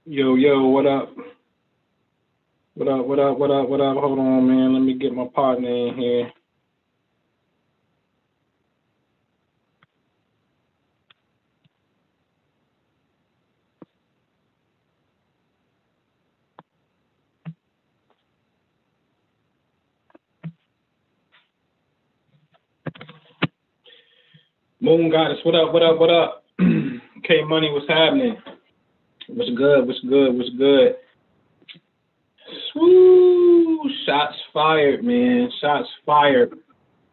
Yo, what up? What up? Hold on, man. Let me get my partner in here. Moon Goddess, what up? K Money, what's happening? What's good? Woo! Shots fired, man. Shots fired.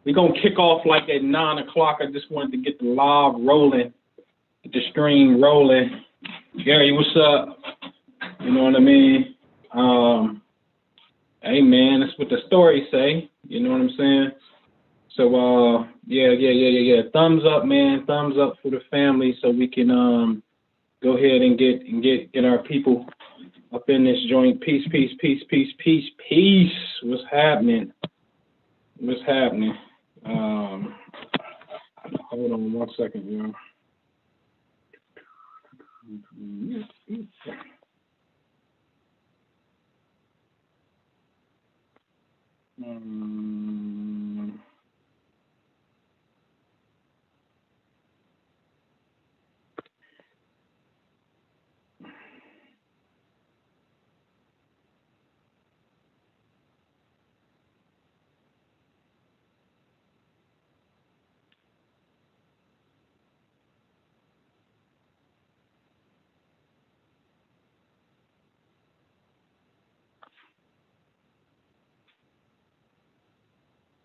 We're going to kick off like at 9 o'clock. I just wanted to get the live rolling, get the stream rolling. Gary, what's up? You know what I mean? Hey, man, that's what the stories say. You know what I'm saying? So, yeah. Thumbs up, man. Thumbs up for the family so we can go ahead and get our people up in this joint. Peace. What's happening? Hold on 1 second, yo.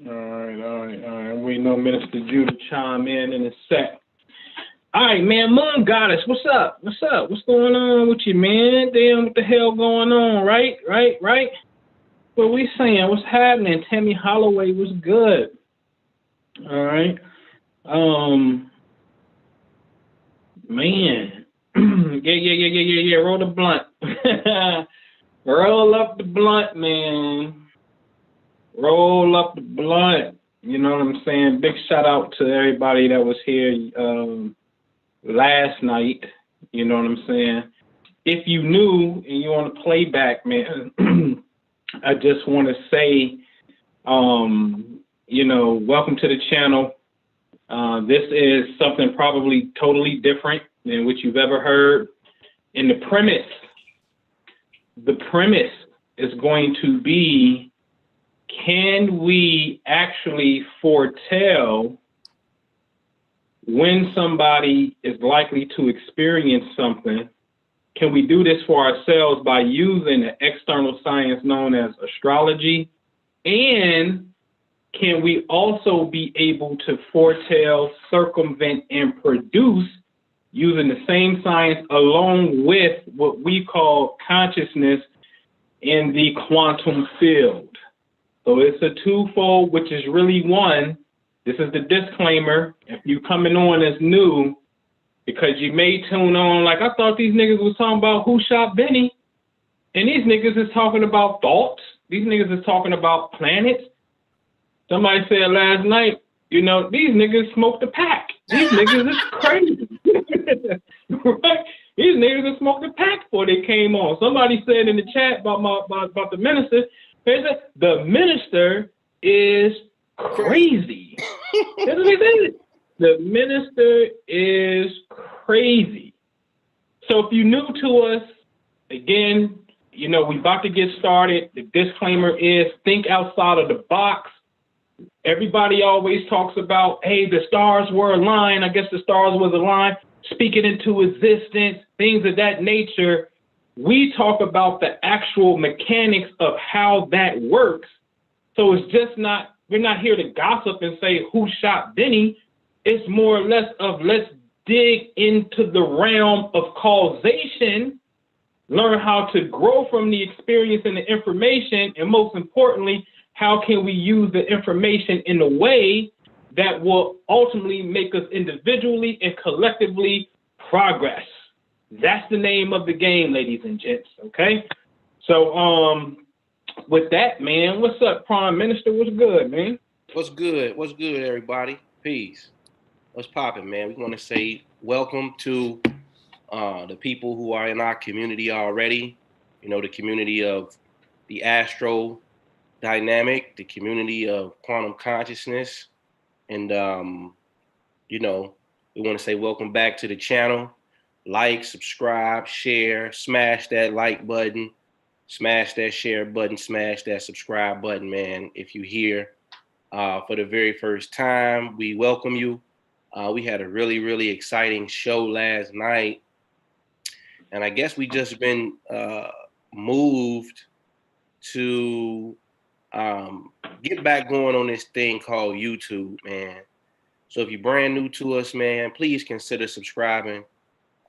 All right. We know Minister Jew to chime in a sec. All right, man. Moon Goddess, what's up? What's going on with you, man? Damn, what the hell going on? Right. What we saying? What's happening? Tammy Holloway was good. All right. Man. Yeah. Roll the blunt. Roll up the blunt, man. Roll up the blunt. You know what I'm saying? Big shout out to everybody that was here last night. You know what I'm saying? If you knew and you want to play back, man, I just want to say, welcome to the channel. This is something probably totally different than what you've ever heard. And the premise is going to be, can we actually foretell when somebody is likely to experience something? Can we do this for ourselves by using an external science known as astrology? And can we also be able to foretell, circumvent, and produce using the same science along with what we call consciousness in the quantum field? So it's a twofold, which is really one. This is the disclaimer. If you coming on as new, because you may tune on like, I thought these niggas was talking about who shot Benny. And these niggas is talking about thoughts. These niggas is talking about planets. Somebody said last night, these niggas smoked a pack. These niggas is crazy. Right? These niggas have smoked a pack before they came on. Somebody said in the chat about the minister, the minister is crazy. That's what they said. The minister is crazy. So if you're new to us, again, we about to get started. The disclaimer is think outside of the box. Everybody always talks about, hey, the stars were aligned. I guess the stars was aligned, speaking into existence, things of that nature. We talk about the actual mechanics of how that works. So it's just not, we're not here to gossip and say who shot Benny. It's more or less of let's dig into the realm of causation, learn how to grow from the experience and the information, and most importantly, how can we use the information in a way that will ultimately make us individually and collectively progress. That's the name of the game, ladies and gents, okay? So with that, man, what's up, Prime Minister? What's good, man? What's good, everybody? Peace. What's popping, man? We want to say welcome to the people who are in our community already, the community of the astro dynamic, the community of quantum consciousness. And, we want to say welcome back to the channel. Like, subscribe, share, smash that like button, smash that share button, smash that subscribe button, man. If you're here for the very first time, we welcome you. We had a really, really exciting show last night. And I guess we just been moved to get back going on this thing called YouTube, man. So if you're brand new to us, man, please consider subscribing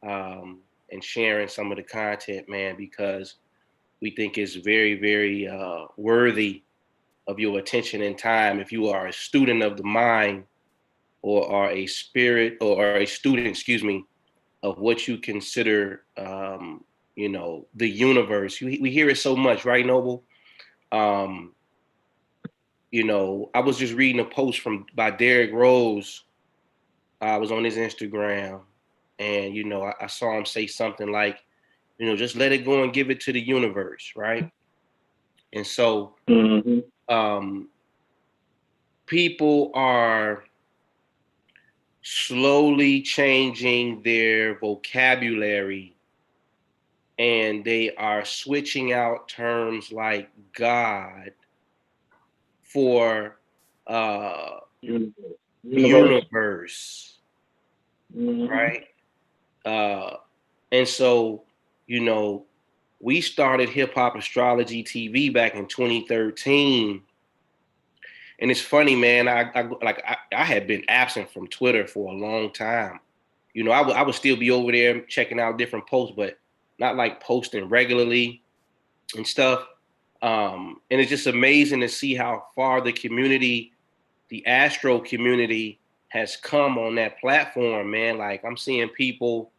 and sharing some of the content, man, because we think it's very, very worthy of your attention and time. If you are a student of the mind or are a spirit or a student, excuse me, of what you consider, the universe. We hear it so much, right, Noble? I was just reading a post by Derrick Rose. I was on his Instagram, and I saw him say something like, just let it go and give it to the universe, right? And so, people are slowly changing their vocabulary, and they are switching out terms like God for universe. Right? And so, we started Hip Hop Astrology TV back in 2013. And it's funny, man. I had been absent from Twitter for a long time. I would still be over there checking out different posts, but not like posting regularly and stuff. And it's just amazing to see how far the community, the Astro community, has come on that platform, man. Like, I'm seeing people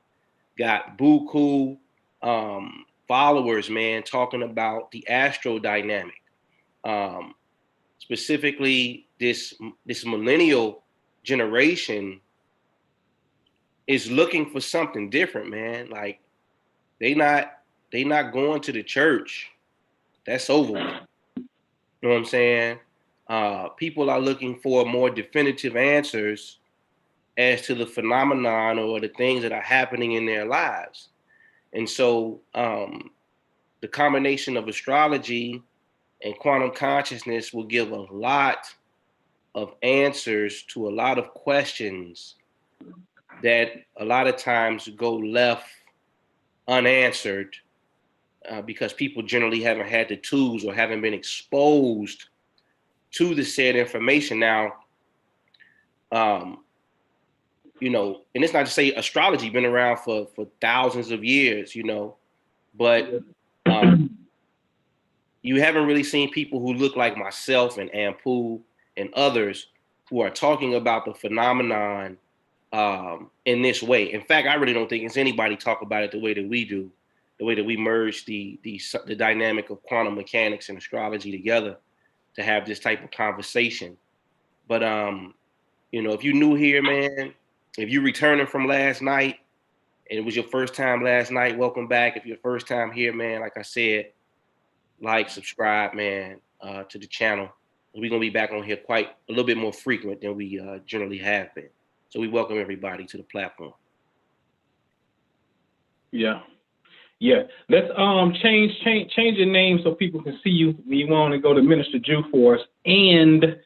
got buku followers, man, talking about the Astro dynamic. Specifically, this millennial generation is looking for something different, man. Like, they not going to the church. That's over with. You know what I'm saying? People are looking for more definitive answers as to the phenomenon or the things that are happening in their lives. And so the combination of astrology and quantum consciousness will give a lot of answers to a lot of questions that a lot of times go left unanswered because people generally haven't had the tools or haven't been exposed to the said information. Now, and it's not to say astrology been around for thousands of years, but you haven't really seen people who look like myself and Ampu and others who are talking about the phenomenon in this way. In fact, I really don't think it's anybody talk about it the way that we do, the way that we merge the dynamic of quantum mechanics and astrology together to have this type of conversation. But if you're new here, man, if you're returning from last night and it was your first time last night, welcome back. If you're first time here, man, like I said, like, subscribe, man, to the channel. We're going to be back on here quite a little bit more frequent than we generally have been. So we welcome everybody to the platform. Yeah. Let's change your name so people can see you. We want to go to Minister Jew for us. And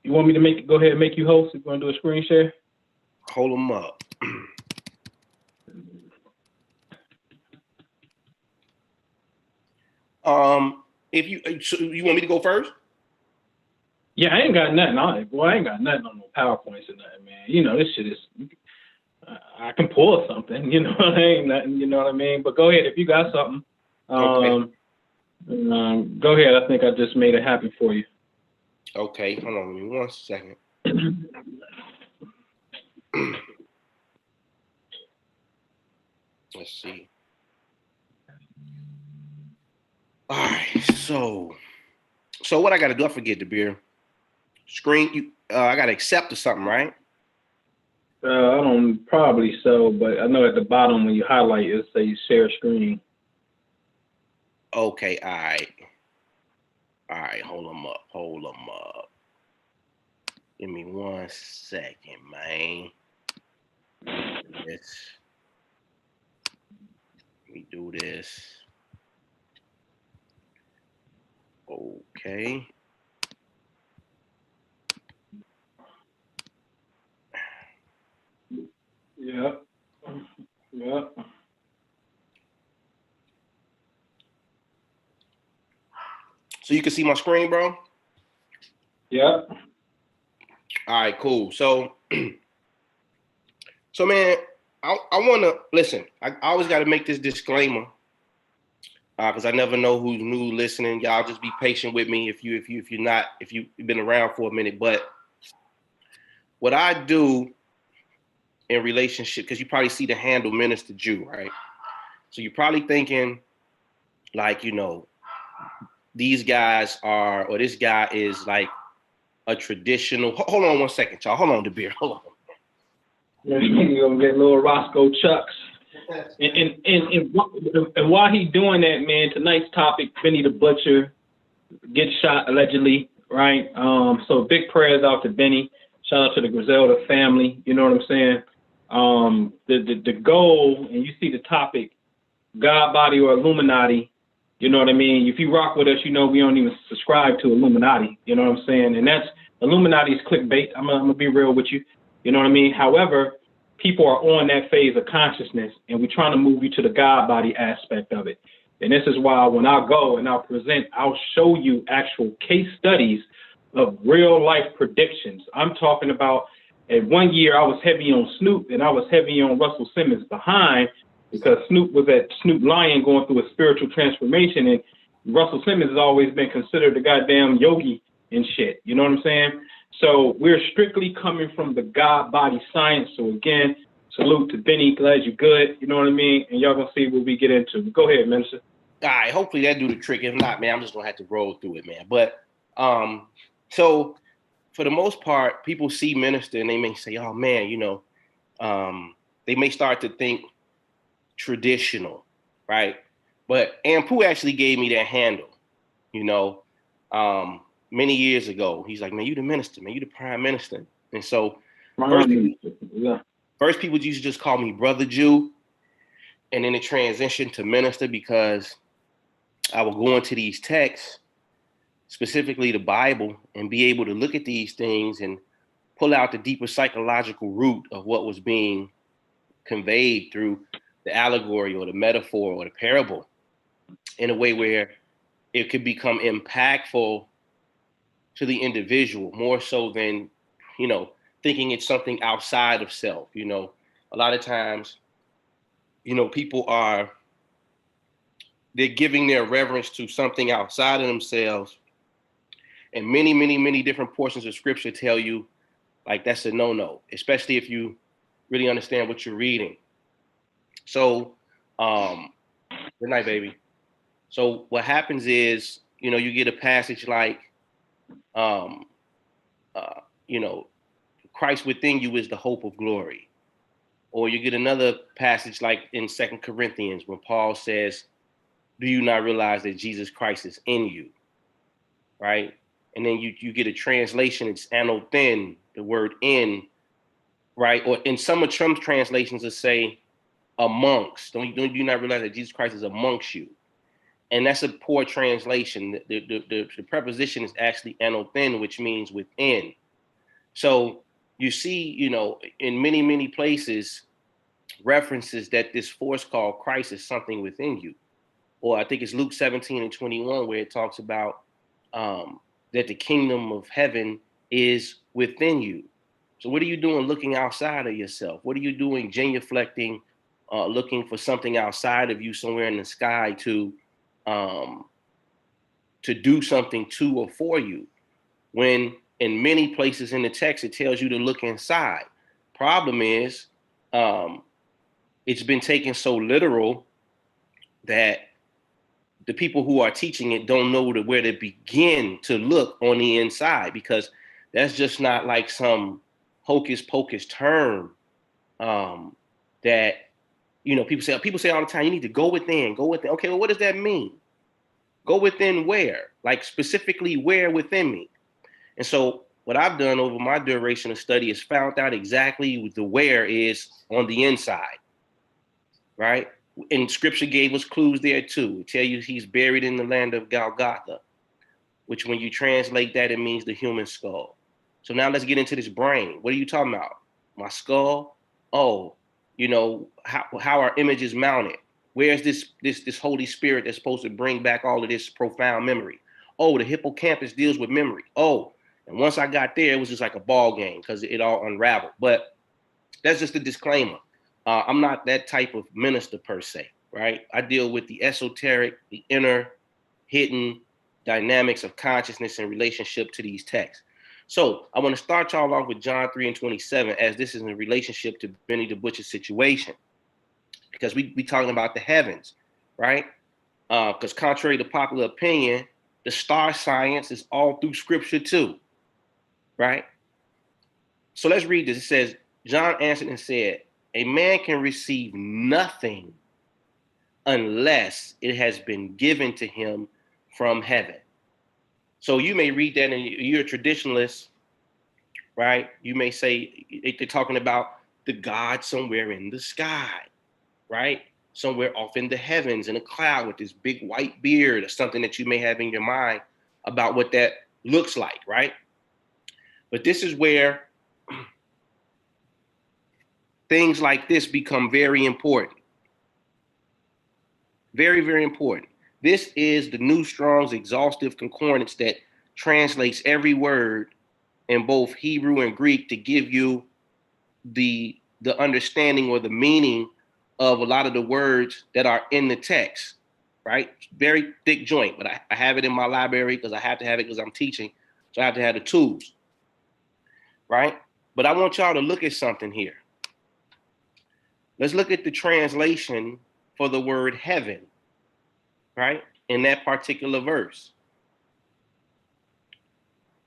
you want me to go ahead and make you host? You want to do a screen share? Hold them up. If you want me to go first? Yeah, I ain't got nothing on it. Boy, I ain't got nothing on no PowerPoints or nothing, man. This shit is, I can pull something, ain't nothing, you know what I mean? But go ahead, if you got something, okay. Go ahead. I think I just made it happen for you. Okay, hold on, give me 1 second. Let's see. All right, so what I got to do? I forget the beer. Screen. I got to accept or something, right? I don't, probably so, but I know at the bottom when you highlight it says share screen. Okay, all right. All right, hold them up. Give me 1 second, man. Let me do this. Okay. Yep. Yep. So you can see my screen, bro? Yep. All right, cool. So, man, I want to listen. I always got to make this disclaimer because I never know who's new listening. Y'all just be patient with me if you've been around for a minute. But what I do in relationship, because you probably see the handle Minister Jew, right? So you're probably thinking, like, these guys are, or this guy is like a traditional. Hold on 1 second, y'all. Hold on, the beer. Hold on. You're gonna get little Roscoe Chucks. And while he's doing that, man, tonight's topic, Benny the Butcher gets shot allegedly, right? So big prayers out to Benny. Shout out to the Griselda family. You know what I'm saying? The goal, and you see the topic, God body or Illuminati. You know what I mean? If you rock with us, you know we don't even subscribe to Illuminati. You know what I'm saying? And that's Illuminati's clickbait. I'm gonna be real with you. You know what I mean? However, people are on that phase of consciousness, and we're trying to move you to the God body aspect of it. And this is why when I go and I'll present, I'll show you actual case studies of real life predictions. I'm talking about, at 1 year I was heavy on Snoop and I was heavy on Russell Simmons behind, because Snoop was at Snoop Lion going through a spiritual transformation, and Russell Simmons has always been considered a goddamn yogi and shit. You know what I'm saying? So we're strictly coming from the God body science. So again, salute to Benny. Glad you're good. You know what I mean? And y'all gonna see what we get into. But go ahead, Minister. All right, hopefully that do the trick. If not, man, I'm just gonna have to roll through it, man. But so for the most part, people see Minister and they may say, "Oh man, they may start to think traditional, right?" But Ampu actually gave me that handle, many years ago. He's like, "Man, you the minister, man, you the prime minister." And so first people used to just call me Brother Jew, and then it transitioned to minister because I would go into these texts, specifically the Bible, and be able to look at these things and pull out the deeper psychological root of what was being conveyed through the allegory or the metaphor or the parable in a way where it could become impactful to the individual more so than, thinking it's something outside of self. A lot of times, people they're giving their reverence to something outside of themselves. And many, many, many different portions of scripture tell you, like, that's a no-no, especially if you really understand what you're reading. So, good night, baby. So what happens is, you get a passage like, Christ within you is the hope of glory. Or you get another passage like in 2 Corinthians when Paul says, do you not realize that Jesus Christ is in you, right? And then you get a translation, it's anothen, the word in, right? Or in some of Trump's translations it say amongst. Don't you not realize that Jesus Christ is amongst you? And that's a poor translation. The preposition is actually anothen, which means within. So you see, in many, many places, references that this force called Christ is something within you. Or I think it's Luke 17:21, where it talks about that the kingdom of heaven is within you. So what are you doing looking outside of yourself? What are you doing genuflecting, looking for something outside of you somewhere in the sky to do something to or for you? When in many places in the text, it tells you to look inside. Problem is, it's been taken so literal that the people who are teaching it don't know where to begin to look on the inside, because that's just not like some hocus pocus term that, you know, people say all the time, you need to go within, go within. Okay, well, what does that mean? Go within where? Like specifically where within me? And so what I've done over my duration of study is found out exactly the where is on the inside, right? And scripture gave us clues there too. It tell you he's buried in the land of Golgotha, which when you translate that, it means the human skull. So now let's get into this brain. What are you talking about? My skull? Oh, you know, how are images mounted? Where's this Holy Spirit that's supposed to bring back all of this profound memory? Oh, the hippocampus deals with memory. Oh, and once I got there, it was just like a ball game because it all unraveled. But that's just a disclaimer. I'm not that type of minister per se, right? I deal with the esoteric, the inner, hidden dynamics of consciousness in relationship to these texts. So I want to start y'all off with John 3:27, as this is in relationship to Benny the Butcher's situation, because we talking about the heavens, right? Because contrary to popular opinion, the star science is all through scripture too, right? So let's read this. It says, John answered and said, a man can receive nothing unless it has been given to him from heaven. So you may read that and you're a traditionalist, right? You may say they're talking about the God somewhere in the sky, right? Somewhere off in the heavens in a cloud with this big white beard, or something that you may have in your mind about what that looks like, right? But this is where things like this become very important. Very, very important. This is the New Strong's exhaustive concordance that translates every word in both Hebrew and Greek to give you the understanding or the meaning of a lot of the words that are in the text, right? Very thick joint, but I have it in my library because I have to have it because I'm teaching. So I have to have the tools, right? But I want y'all to look at something here. Let's look at the translation for the word heaven, right? In that particular verse.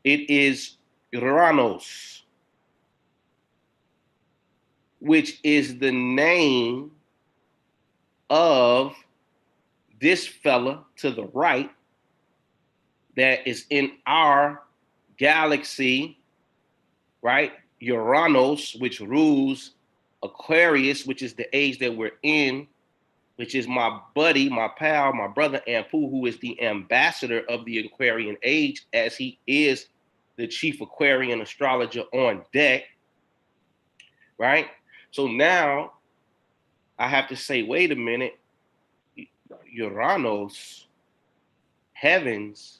It is Uranos, which is the name of this fella to the right that is in our galaxy, right? Uranos, which rules Aquarius, which is the age that we're in, which is my buddy, my pal, my brother Ampu, who is the ambassador of the Aquarian age, as he is the chief Aquarian astrologer on deck, right? So now I have to say, wait a minute, Uranos, heavens,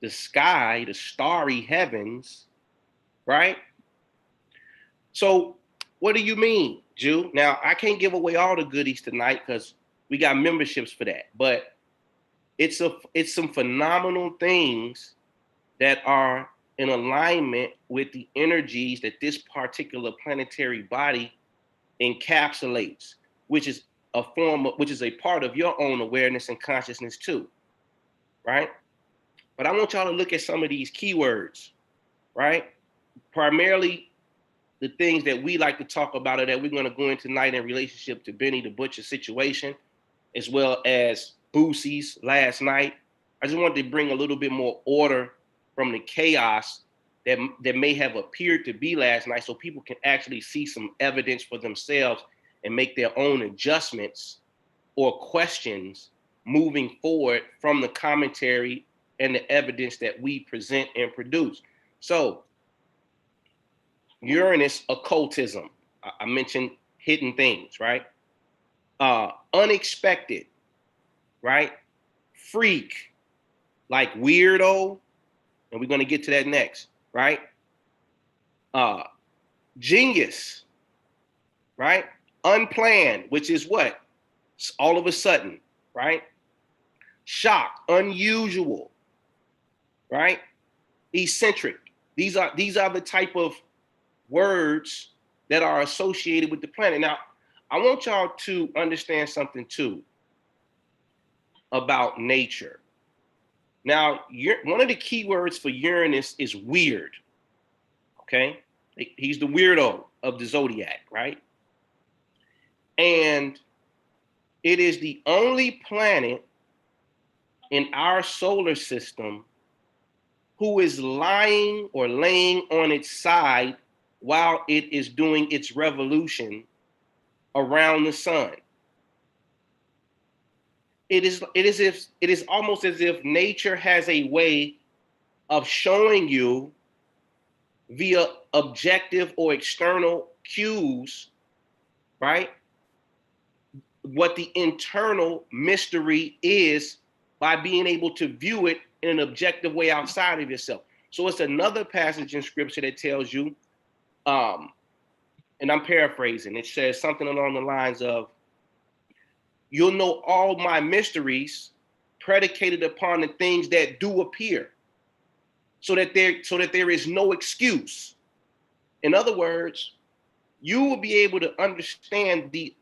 the sky, the starry heavens, right? So what do you mean, Jew? Now, I can't give away all the goodies tonight because we got memberships for that, but it's some phenomenal things that are in alignment with the energies that this particular planetary body encapsulates, which is a part of your own awareness and consciousness too, right? But I want y'all to look at some of these keywords, right? Primarily the things that we like to talk about, or that we're going to go into tonight in relationship to Benny the Butcher's situation, as well as Boosie's last night. I just wanted to bring a little bit more order from the chaos that may have appeared to be last night, so people can actually see some evidence for themselves and make their own adjustments or questions moving forward from the commentary and the evidence that we present and produce. So, Uranus occultism. I mentioned hidden things, right? Unexpected, right? Freak, like weirdo, and we're going to get to that next, right? Genius, right? Unplanned, which is what? All of a sudden, right? Shock, unusual, right? Eccentric. These are the type of words that are associated with the planet. Now, I want y'all to understand something too about nature. Now, one of the key words for Uranus is weird, okay? He's the weirdo of the zodiac, right? And it is the only planet in our solar system who is lying or laying on its side while it is doing its revolution around the sun. It is almost as if nature has a way of showing you via objective or external cues, right, what the internal mystery is by being able to view it in an objective way outside of yourself. So it's another passage in scripture that tells you, and I'm paraphrasing, it says something along the lines of, you'll know all my mysteries predicated upon the things that do appear, so that there is no excuse. In other words, you will be able to understand the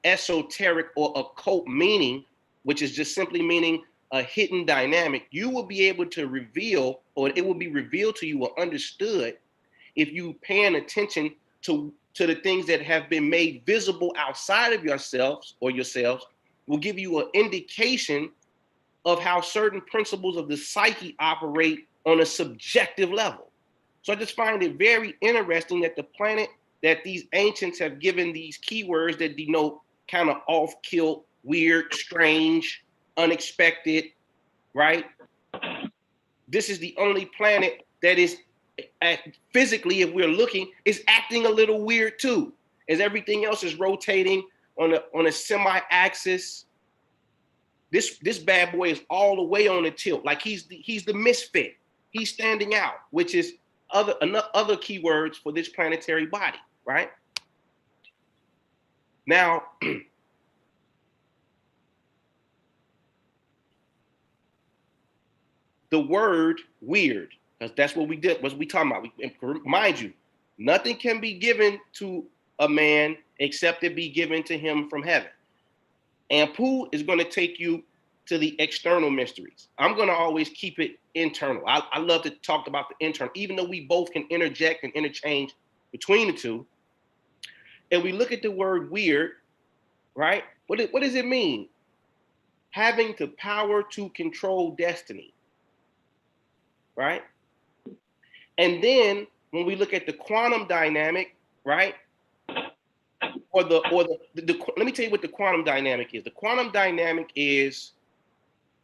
esoteric or occult meaning, which is just simply meaning a hidden dynamic. You will be able to reveal, or it will be revealed to you or understood, if you paying attention to the things that have been made visible outside of yourselves or yourselves, will give you an indication of how certain principles of the psyche operate on a subjective level. So I just find it very interesting that the planet that these ancients have given these keywords that denote kind of off-kilt, weird, strange, unexpected, right? This is the only planet that is physically, if we're looking, is acting a little weird too, as everything else is rotating on a semi-axis. This bad boy is all the way on the tilt, like he's the misfit. He's standing out, which is other keywords for this planetary body, right? Now, the word weird, because that's what we did, what we talking about. Mind you, nothing can be given to a man except it be given to him from heaven. And Pooh is going to take you to the external mysteries. I'm going to always keep it internal. I love to talk about the internal, even though we both can interject and interchange between the two. And we look at the word weird, right? What does it mean? Having the power to control destiny, right? And then when we look at the quantum dynamic, right? Let me tell you what the quantum dynamic is. The quantum dynamic is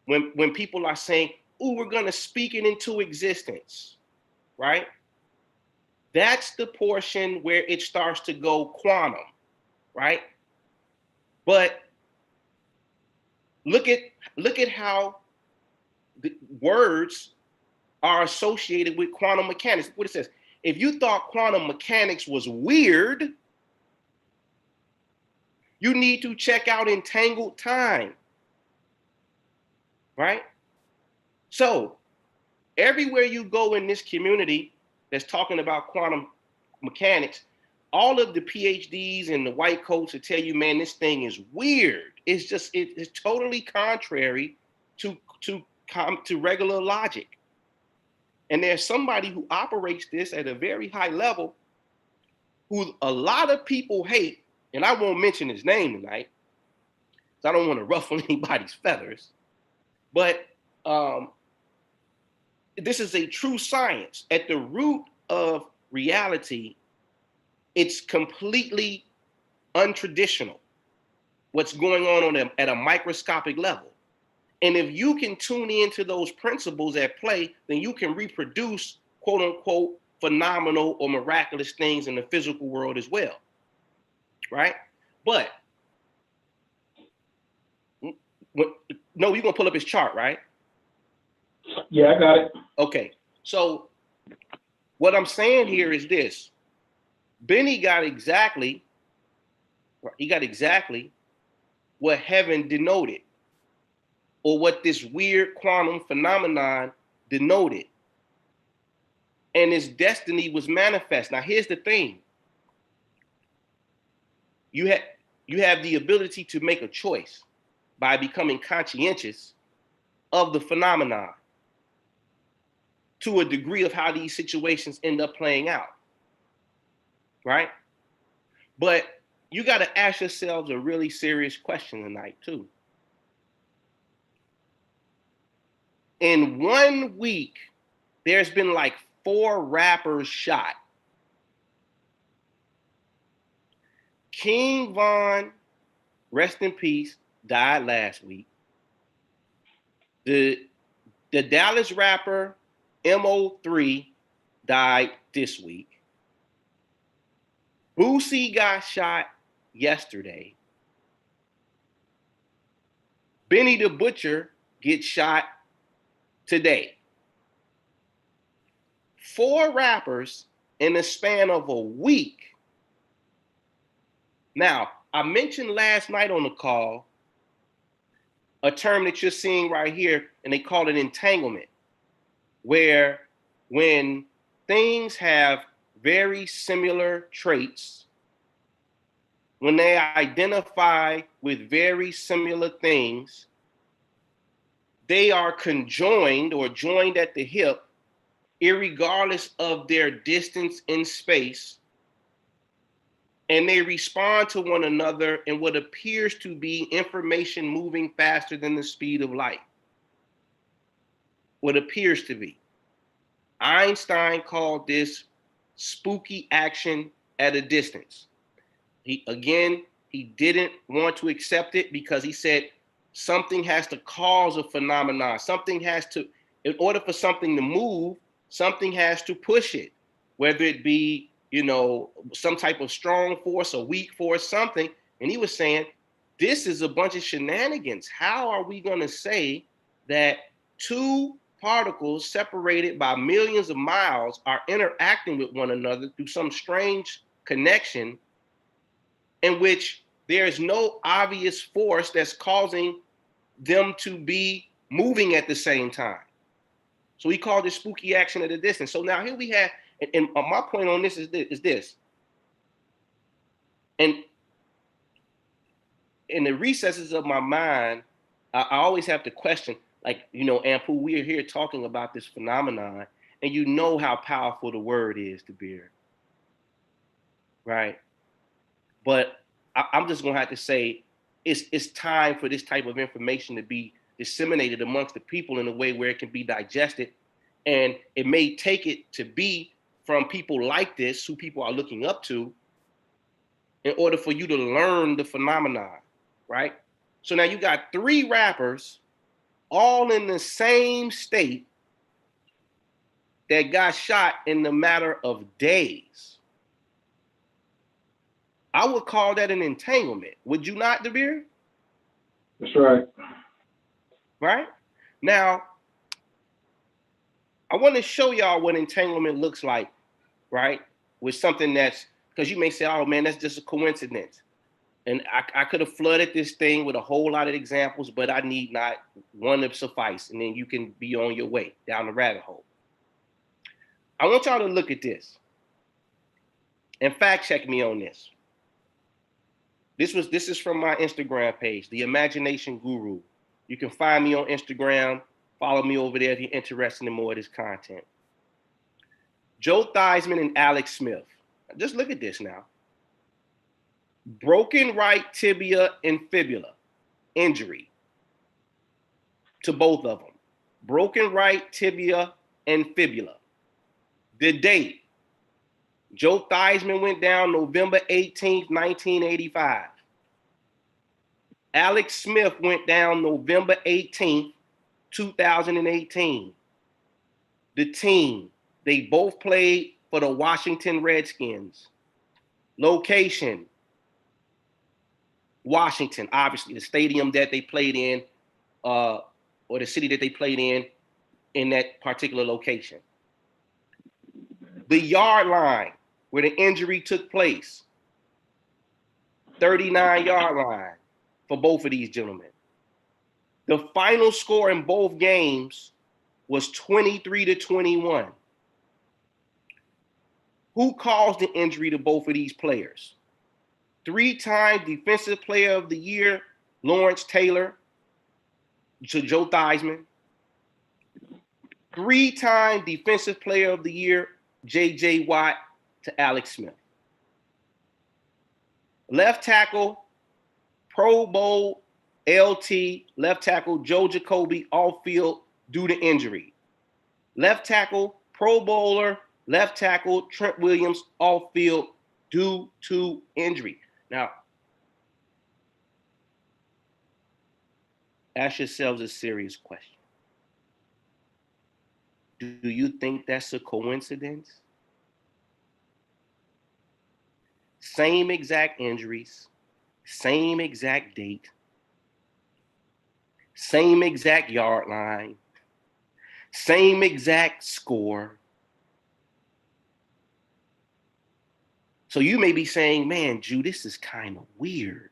when people are saying, "Oh, we're going to speak it into existence," right? That's the portion where it starts to go quantum, right? But look at how the words are associated with quantum mechanics. What it says: if you thought quantum mechanics was weird, you need to check out entangled time, right? So everywhere you go in this community that's talking about quantum mechanics, all of the PhDs and the white coats will tell you, man, this thing is weird. It's totally contrary to regular logic. And there's somebody who operates this at a very high level who a lot of people hate, and I won't mention his name tonight, because I don't want to ruffle anybody's feathers. But this is a true science. At the root of reality, it's completely untraditional, what's going on at a microscopic level. And if you can tune into those principles at play, then you can reproduce, quote unquote, phenomenal or miraculous things in the physical world as well, right? But, you're going to pull up his chart, right? Yeah, I got it. Okay, so what I'm saying here is this. Benny got exactly what heaven denoted, or what this weird quantum phenomenon denoted. And his destiny was manifest. Now, here's the thing. You have the ability to make a choice by becoming conscientious of the phenomenon to a degree of how these situations end up playing out, right? But you got to ask yourselves a really serious question tonight, too. In 1 week, there's been like 4 rappers shot. King Von, rest in peace, died last week. The Dallas rapper MO3 died this week. Boosie got shot yesterday. Benny the Butcher gets shot today. 4 rappers in the span of a week. Now, I mentioned last night on the call a term that you're seeing right here, and they call it entanglement, where when things have very similar traits, when they identify with very similar things, they are conjoined or joined at the hip, irregardless of their distance in space, and they respond to one another in what appears to be information moving faster than the speed of light. What appears to be. Einstein called this spooky action at a distance. He didn't want to accept it because he said something has to cause a phenomenon. Something has to, in order for something to move, something has to push it, whether it be, some type of strong force or weak force, something. And he was saying, this is a bunch of shenanigans. How are we going to say that 2 particles separated by millions of miles are interacting with one another through some strange connection in which there is no obvious force that's causing them to be moving at the same time? So he called it spooky action at a distance. So now here we have, and my point on this is this. And in the recesses of my mind, I always have to question, like, Ampu, we are here talking about this phenomenon, and you know how powerful the word is, to bear, right? But I'm just gonna have to say, it's time for this type of information to be disseminated amongst the people in a way where it can be digested, and it may take it to be from people like this, who people are looking up to, in order for you to learn the phenomenon, right? So now you got 3 rappers all in the same state that got shot in the matter of days. I would call that an entanglement. Would you not, DeBeer? That's right. Right? Now, I want to show y'all what entanglement looks like, right? With something that's, because you may say, oh man, that's just a coincidence. And I could have flooded this thing with a whole lot of examples, but I need not, one to suffice. And then you can be on your way down the rabbit hole. I want y'all to look at this and fact check me on this. This is from my Instagram page, The Imagination Guru. You can find me on Instagram. Follow me over there if you're interested in more of this content. Joe Theismann and Alex Smith. Just look at this now. Broken right tibia and fibula injury to both of them. Broken right tibia and fibula. The date. Joe Theismann went down November 18th, 1985. Alex Smith went down November 18th, 2018. The team, they both played for the Washington Redskins. Location, Washington, obviously, the stadium that they played in, or the city that they played in that particular location. The yard line where the injury took place, 39-yard line for both of these gentlemen. The final score in both games was 23-21. Who caused the injury to both of these players? 3-time Defensive Player of the Year, Lawrence Taylor, to Joe Theismann. 3-time Defensive Player of the Year, J.J. Watt, to Alex Smith. Left tackle, Pro Bowl, LT, left tackle, Joe Jacoby, off field due to injury. Left tackle, Pro Bowler, left tackle, Trent Williams, off field due to injury. Now, ask yourselves a serious question. Do you think that's a coincidence? Same exact injuries, same exact date, same exact yard line, same exact score. So you may be saying, man, Jew, this is kind of weird.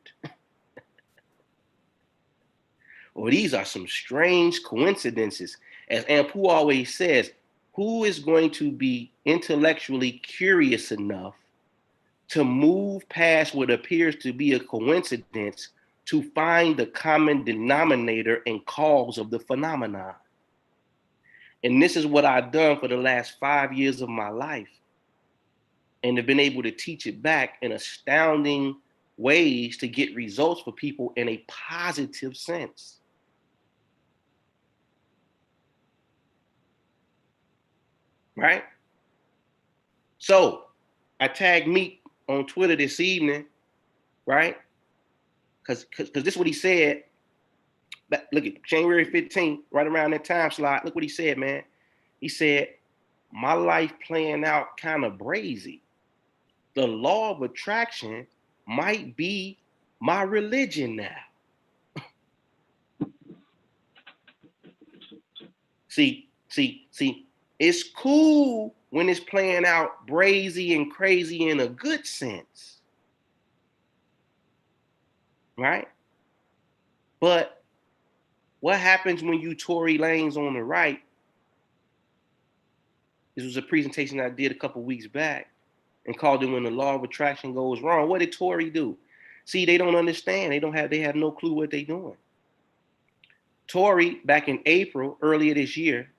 Or these are some strange coincidences. As Ampu always says, who is going to be intellectually curious enough to move past what appears to be a coincidence to find the common denominator and cause of the phenomenon? And this is what I've done for the last 5 years of my life, and have been able to teach it back in astounding ways to get results for people in a positive sense. Right? So I tagged Meek on Twitter this evening, right? Because this is what he said. Look at January 15th, right around that time slot. Look what he said, man. He said, my life playing out kind of brazy. The law of attraction might be my religion now. See, it's cool when it's playing out brazy and crazy in a good sense, right? But what happens when you Tory Lanez on the right? This was a presentation I did a couple weeks back and called it When the Law of Attraction Goes Wrong. What did Tory do? See, they don't understand. They have no clue what they're doing. Tory, back in April, earlier this year,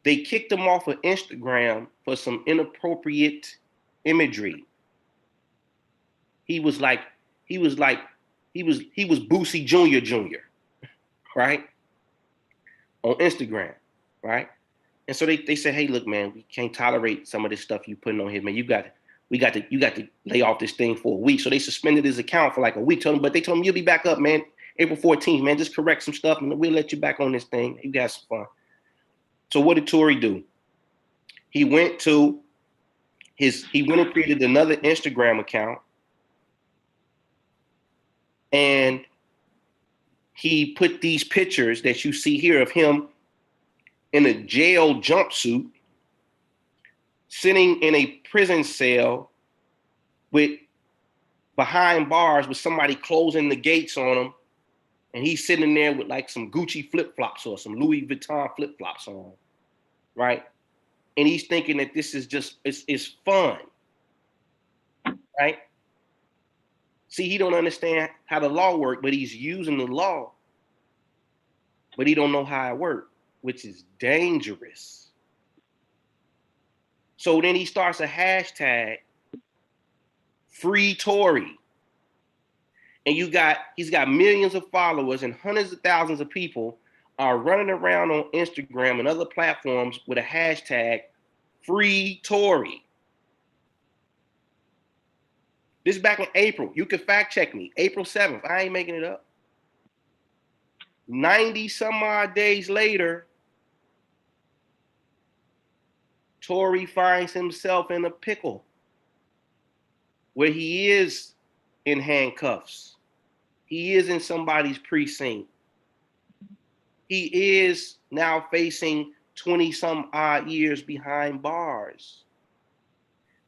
they kicked him off of Instagram for some inappropriate imagery. He was Boosie Jr., right? On Instagram, right? And so they said, hey, look, man, we can't tolerate some of this stuff you putting on here, man. You got to lay off this thing for a week. So they suspended his account for like a week. But they told him you'll be back up, man. April 14th, man. Just correct some stuff and we'll let you back on this thing. You got some fun. So what did Tory do? He went and created another Instagram account, and he put these pictures that you see here of him in a jail jumpsuit, sitting in a prison cell with behind bars with somebody closing the gates on him, and he's sitting there with like some Gucci flip-flops or some Louis Vuitton flip-flops on, right? And he's thinking that this is just, it's fun, right? See, he don't understand how the law works, but he's using the law, but he don't know how it works, which is dangerous. So then he starts a hashtag, Free Tory. And he's got millions of followers and hundreds of thousands of people are running around on Instagram and other platforms with a hashtag, Free Tory. This is back in April. You can fact check me. April 7th. I ain't making it up. 90 some odd days later, Tory finds himself in a pickle where he is in handcuffs. He is in somebody's precinct. He is now facing 20 some odd years behind bars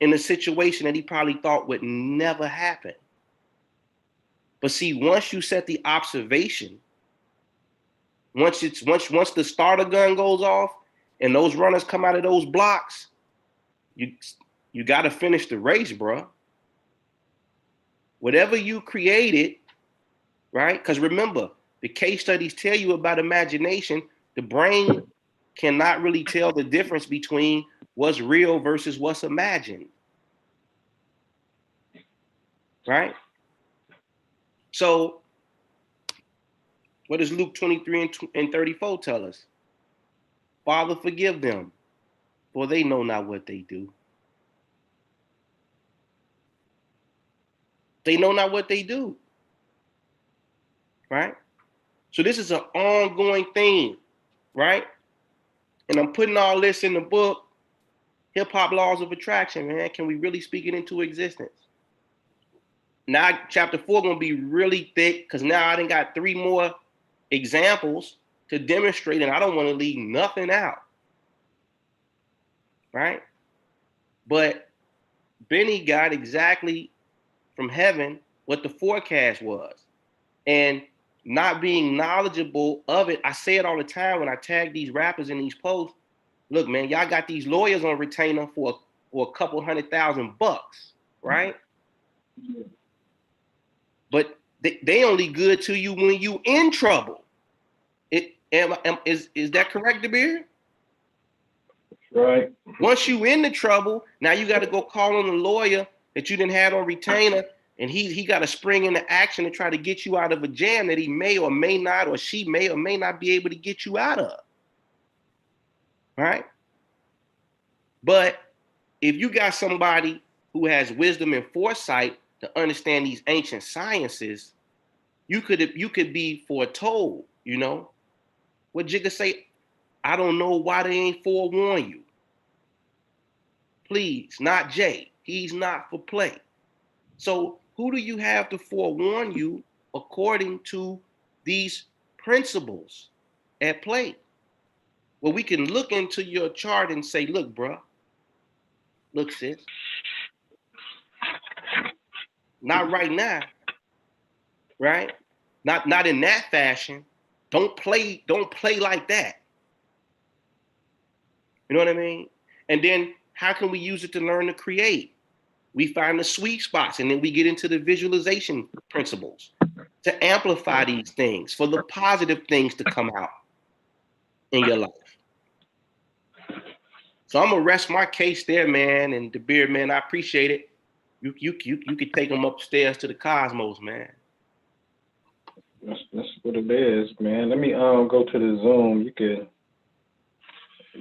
in a situation that he probably thought would never happen. But see, once you set the observation, once the starter gun goes off and those runners come out of those blocks, you got to finish the race, bro. Whatever you created, right? Because remember, the case studies tell you about imagination. The brain cannot really tell the difference between what's real versus what's imagined. right? So what does Luke 23 and 34 tell us? Father, forgive them, for they know not what they do. They know not what they do, right? So this is an ongoing thing, right? And I'm putting all this in the book, Hip Hop Laws of Attraction, man. Can we really speak it into existence? Now, chapter 4 gonna be really thick because now I done got 3 more examples to demonstrate, and I don't want to leave nothing out, right? But Benny got exactly from heaven what the forecast was, and not being knowledgeable of it. I say it all the time when I tag these rappers in these posts. Look, man, y'all got these lawyers on retainer for a couple $100,000, right? Yeah. But they only good to you when you in trouble. Is that correct, DeBeer? Right. Once you in the trouble, now you got to go call on the lawyer that you didn't have on retainer, and he got to spring into action to try to get you out of a jam that he may or may not, or she may or may not be able to get you out of. Right? But if you got somebody who has wisdom and foresight to understand these ancient sciences, you could be foretold, you know. What Jigga say, I don't know why they ain't forewarn you. Please, not Jay. He's not for play. So who do you have to forewarn you according to these principles at play? Well, we can look into your chart and say, look, bro, look, sis, not right now, right? Not in that fashion. Don't play like that. You know what I mean? And then how can we use it to learn to create? We find the sweet spots, and then we get into the visualization principles to amplify these things for the positive things to come out in your life. So I'm gonna rest my case there, man. And the beard, man, I appreciate it. You could take them upstairs to the cosmos, man. That's what it is, man. Let me go to the Zoom. You could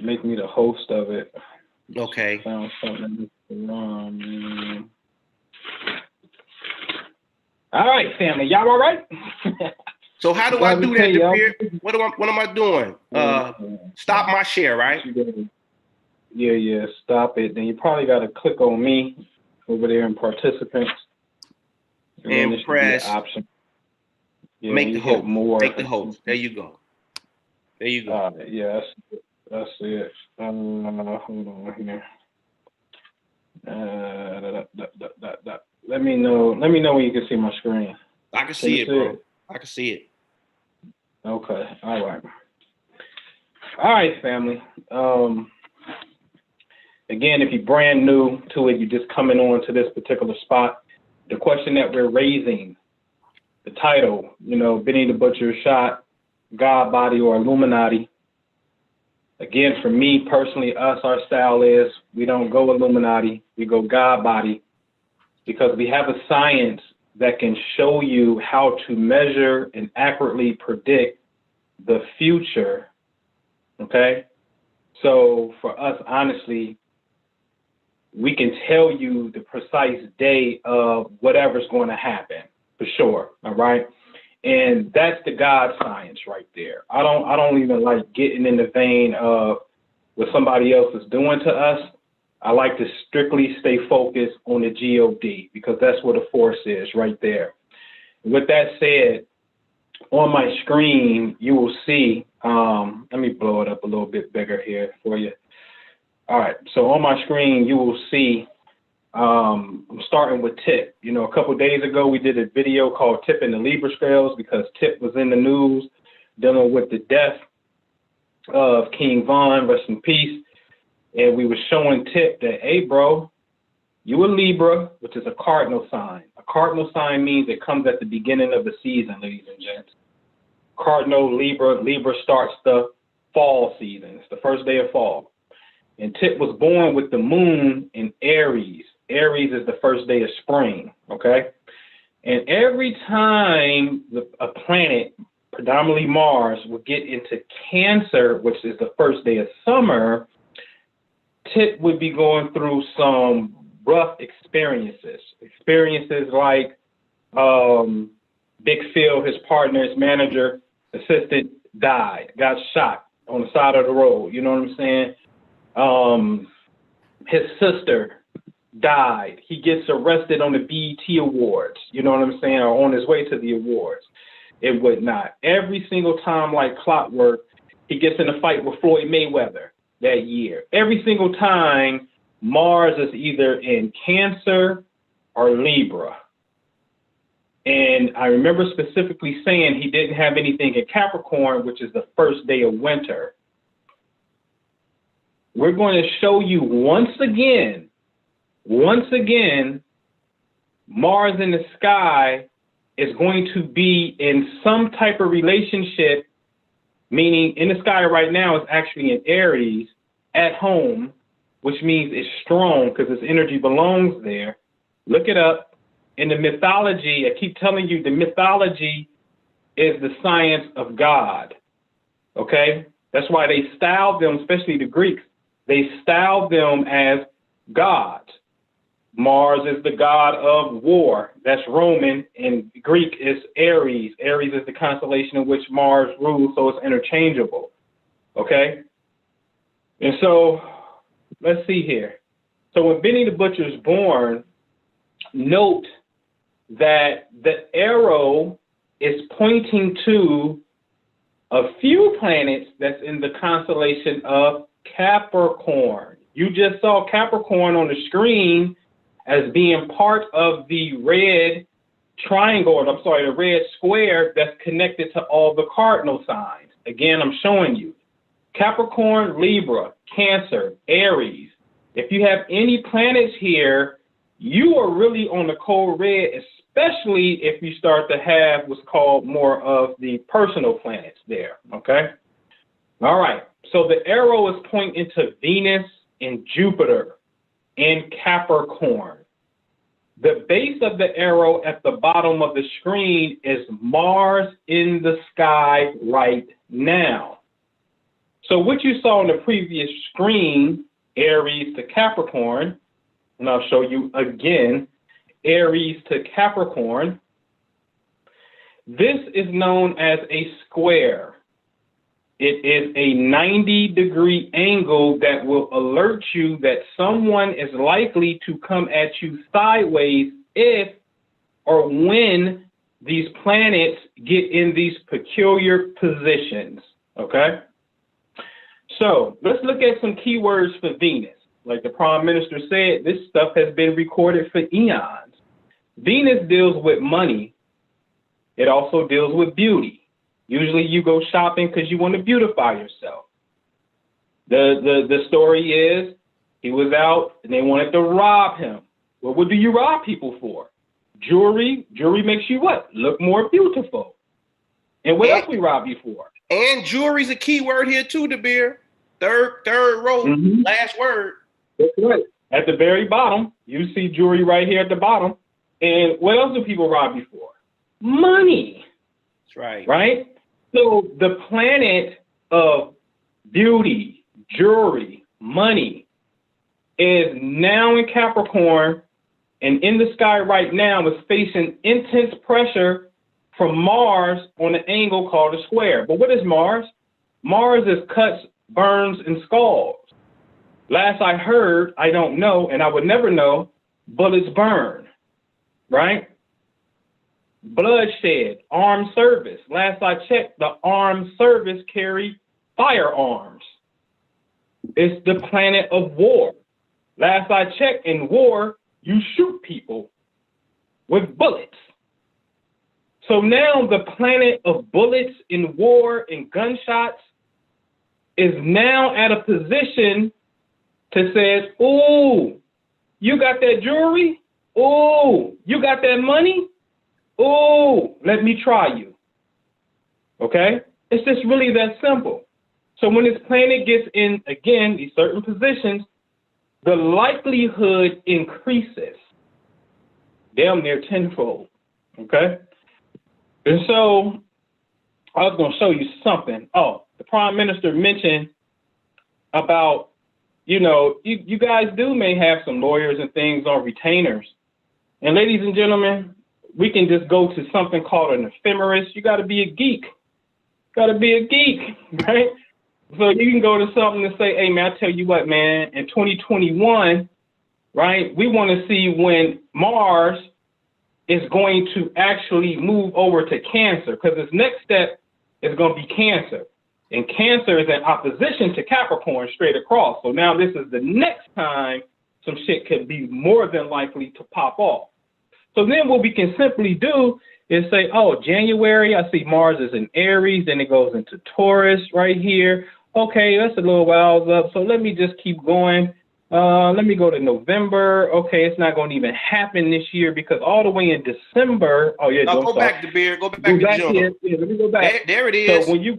make me the host of it. Okay. Found something wrong. All right, family. Y'all all right? So how do I do that, DeBeer? What am I doing? Stop my share, right? Yeah, stop it. Then you probably got to click on me over there in participants. And press option. Yeah, make the host. More. Make the host. There you go. There you go. Yeah, that's it. Hold on here. Let me know when you can see my screen. I can see it, bro. I can see it. Okay. All right, family. Again, if you're brand new to it, you're just coming on to this particular spot. The question that we're raising, the title, Benny the Butcher shot, God body or Illuminati. Again, for me personally, our style is we don't go Illuminati, we go God body, because we have a science that can show you how to measure and accurately predict the future. Okay? So for us, honestly, we can tell you the precise day of whatever's going to happen, for sure. All right. And that's the God science right there. I don't even like getting in the vein of what somebody else is doing to us. I like to strictly stay focused on the God, because that's where the force is right there. With that said, on my screen, you will see, let me blow it up a little bit bigger here for you. All right, so on my screen, you will see, I'm starting with Tip. A couple of days ago, we did a video called Tip and the Libra Scales, because Tip was in the news dealing with the death of King Von, rest in peace. And we were showing Tip that, hey, bro, you a Libra, which is a cardinal sign. A cardinal sign means it comes at the beginning of the season, ladies and gents. Cardinal, Libra starts the fall season. It's the first day of fall. And Tip was born with the moon in Aries. Aries is the first day of spring, okay? And every time a planet, predominantly Mars, would get into Cancer, which is the first day of summer, Tip would be going through some rough experiences. Experiences like Big Phil, his partner, his manager, assistant, died, got shot on the side of the road. You know what I'm saying? His sister died. He gets arrested on the BET Awards. You know what I'm saying? Or on his way to the awards. It would not. Every single time, like clockwork, he gets in a fight with Floyd Mayweather that year. Every single time, Mars is either in Cancer or Libra. And I remember specifically saying he didn't have anything in Capricorn, which is the first day of winter. We're going to show you once again, Mars in the sky is going to be in some type of relationship, meaning in the sky right now is actually in Aries at home, which means it's strong because its energy belongs there. Look it up. In the mythology, I keep telling you, the mythology is the science of God, okay? That's why they styled them, especially the Greeks, they styled them as gods. Mars is the god of war. That's Roman, and Greek is Aries. Aries is the constellation in which Mars rules, so it's interchangeable, okay? And so, let's see here. So when Benny the Butcher is born, note that the arrow is pointing to a few planets that's in the constellation of Capricorn. You just saw Capricorn on the screen as being part of the red triangle, the red square that's connected to all the cardinal signs. Again, I'm showing you. Capricorn, Libra, Cancer, Aries. If you have any planets here, you are really on the cold red, especially if you start to have what's called more of the personal planets there, okay? All right, so the arrow is pointing to Venus and Jupiter in Capricorn. The base of the arrow at the bottom of the screen is Mars in the sky right now. So what you saw on the previous screen, Aries to Capricorn, and I'll show you again, Aries to Capricorn. This is known as a square. It is a 90-degree angle that will alert you that someone is likely to come at you sideways if or when these planets get in these peculiar positions, okay? So let's look at some keywords for Venus. Like the Prime Minister said, this stuff has been recorded for eons. Venus deals with money. It also deals with beauty. Usually you go shopping because you want to beautify yourself. The story is he was out and they wanted to rob him. Well, what do you rob people for? Jewelry. Jewelry makes you what? Look more beautiful. And what else we rob you for? And jewelry's a key word here too, DeBeer. Third row, last word. That's right. At the very bottom, you see jewelry right here at the bottom. And what else do people rob you for? Money. That's right. Right? So the planet of beauty, jewelry, money is now in Capricorn, and in the sky right now is facing intense pressure from Mars on an angle called a square. But what is Mars? Mars is cuts, burns, and scalds. Last I heard, I don't know, and I would never know, bullets burn, right? Bloodshed, armed service. Last I checked, the armed service carry firearms. It's the planet of war. Last I checked, in war, you shoot people with bullets. So now the planet of bullets in war and gunshots is now at a position to say, ooh, you got that jewelry? Ooh, you got that money? Ooh, let me try you. Okay? It's just really that simple. So when this planet gets in, again, these certain positions, the likelihood increases damn near tenfold Okay? And so I was going to show you something. Oh, the Prime Minister mentioned about, you guys may have some lawyers and things on retainers. And ladies and gentlemen, we can just go to something called an ephemeris. You got to be a geek. Right? So you can go to something and say, hey, man, I tell you what, man, in 2021, right, we want to see when Mars is going to actually move over to Cancer, because its next step is going to be Cancer. And Cancer is in opposition to Capricorn straight across. So now this is the next time some shit could be more than likely to pop off. So then what we can simply do is say, oh, January, I see Mars is in Aries, then it goes into Taurus right here. Okay, that's a little while up. So let me just keep going. Let me go to November. Okay, it's not going to even happen this year because all the way in December. Oh yeah, no, go back to beer. Go back to June. Yeah, let me go back. There it is. So when you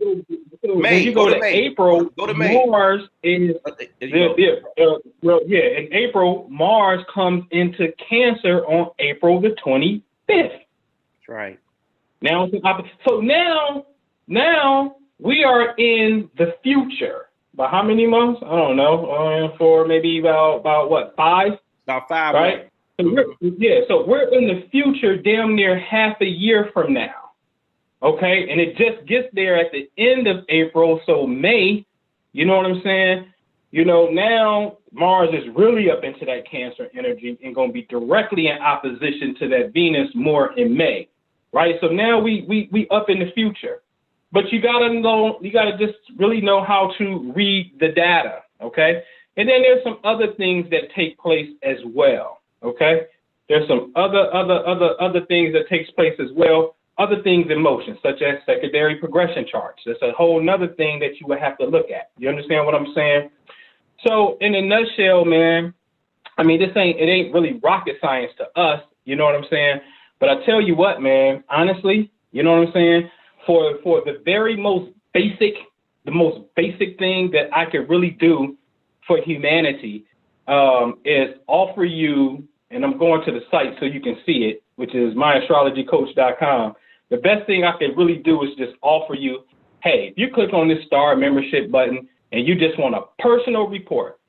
go to April, go to May. Mars is in April, Mars comes into Cancer on April the 25th. That's right. Now so now we are in the future. By how many months? I don't know. For maybe about what, 5? About 5, right? So we're in the future, damn near half a year from now. Okay, and it just gets there at the end of April, so May. You know what I'm saying? Now Mars is really up into that Cancer energy and going to be directly in opposition to that Venus more in May, right? So now we up in the future. But you gotta just really know how to read the data, okay? And then there's some other things that take place as well, okay? There's some other things that takes place as well, other things in motion, such as secondary progression charts. That's a whole nother thing that you would have to look at. You understand what I'm saying? So in a nutshell, man, I mean, it ain't really rocket science to us, you know what I'm saying? But I tell you what, man, honestly, you know what I'm saying? For the very most basic thing that I could really do for humanity is offer you, and I'm going to the site so you can see it, which is myastrologycoach.com. The best thing I could really do is just offer you, hey, if you click on this star membership button and you just want a personal report,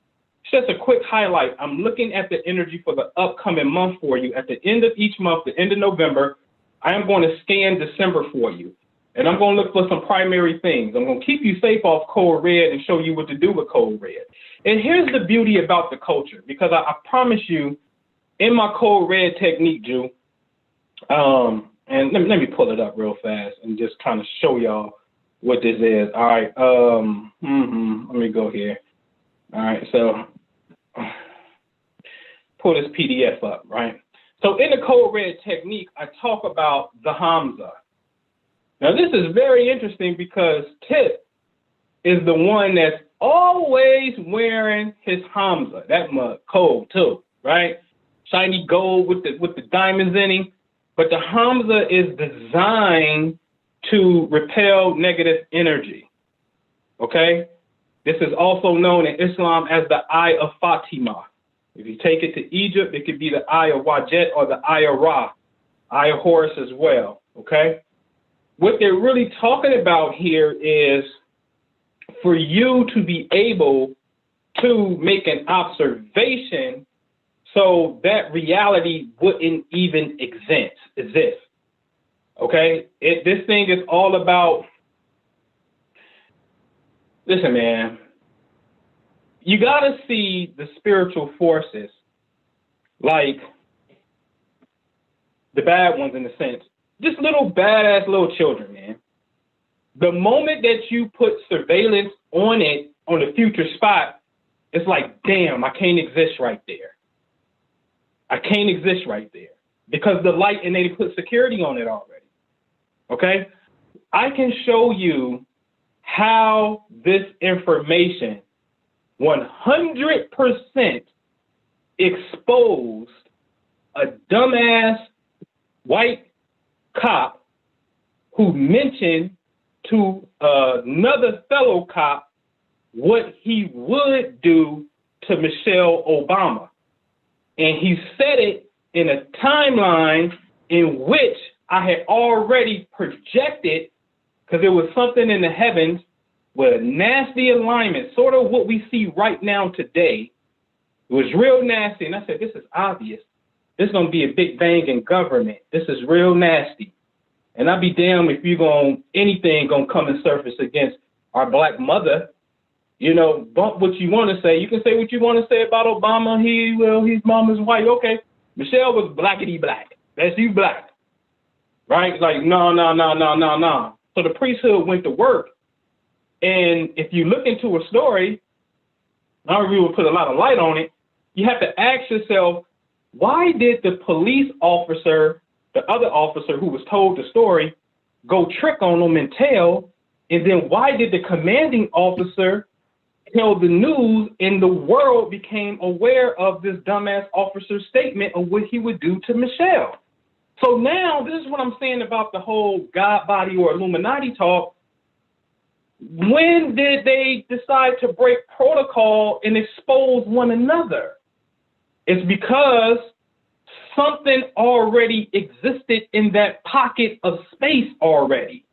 it's just a quick highlight. I'm looking at the energy for the upcoming month for you. At the end of each month, the end of November, I am going to scan December for you. And I'm going to look for some primary things. I'm going to keep you safe off code red and show you what to do with code red. And here's the beauty about the culture, because I promise you, in my code red technique, Jew, and let me pull it up real fast and just kind of show y'all what this is. All right. Let me go here. All right. So pull this PDF up, right? So in the code red technique, I talk about the Hamsa. Now, this is very interesting because Tip is the one that's always wearing his Hamsa, that mug, cold too, right? Shiny gold with the diamonds in him. But the Hamsa is designed to repel negative energy, okay? This is also known in Islam as the Eye of Fatima. If you take it to Egypt, it could be the Eye of Wajet or the Eye of Ra, Eye of Horus as well, okay? What they're really talking about here is for you to be able to make an observation so that reality wouldn't even exist. Okay? This thing is all about, listen, man, you got to see the spiritual forces like the bad ones in a sense. Just little badass little children, man. The moment that you put surveillance on it, on the future spot, it's like, damn, I can't exist right there. I can't exist right there because the light, and they put security on it already. Okay? I can show you how this information 100% exposed a dumbass white cop who mentioned to another fellow cop what he would do to Michelle Obama. And he said it in a timeline in which I had already projected, because there was something in the heavens with a nasty alignment, sort of what we see right now today. It was real nasty. And I said, this is obvious. This is going to be a big bang in government. This is real nasty. And I'd be damned if anything going to come and surface against our black mother. You know, bump what you want to say. You can say what you want to say about Obama. His mama's white. Okay. Michelle was blackity black. That's you black. Right? Like, no. So the priesthood went to work. And if you look into a story, I don't really put a lot of light on it. You have to ask yourself, why did the police officer, the other officer who was told the story, go trick on them and tell? And then why did the commanding officer tell the news and the world became aware of this dumbass officer's statement of what he would do to Michelle? So now this is what I'm saying about the whole God body or Illuminati talk. When did they decide to break protocol and expose one another? It's because something already existed in that pocket of space already.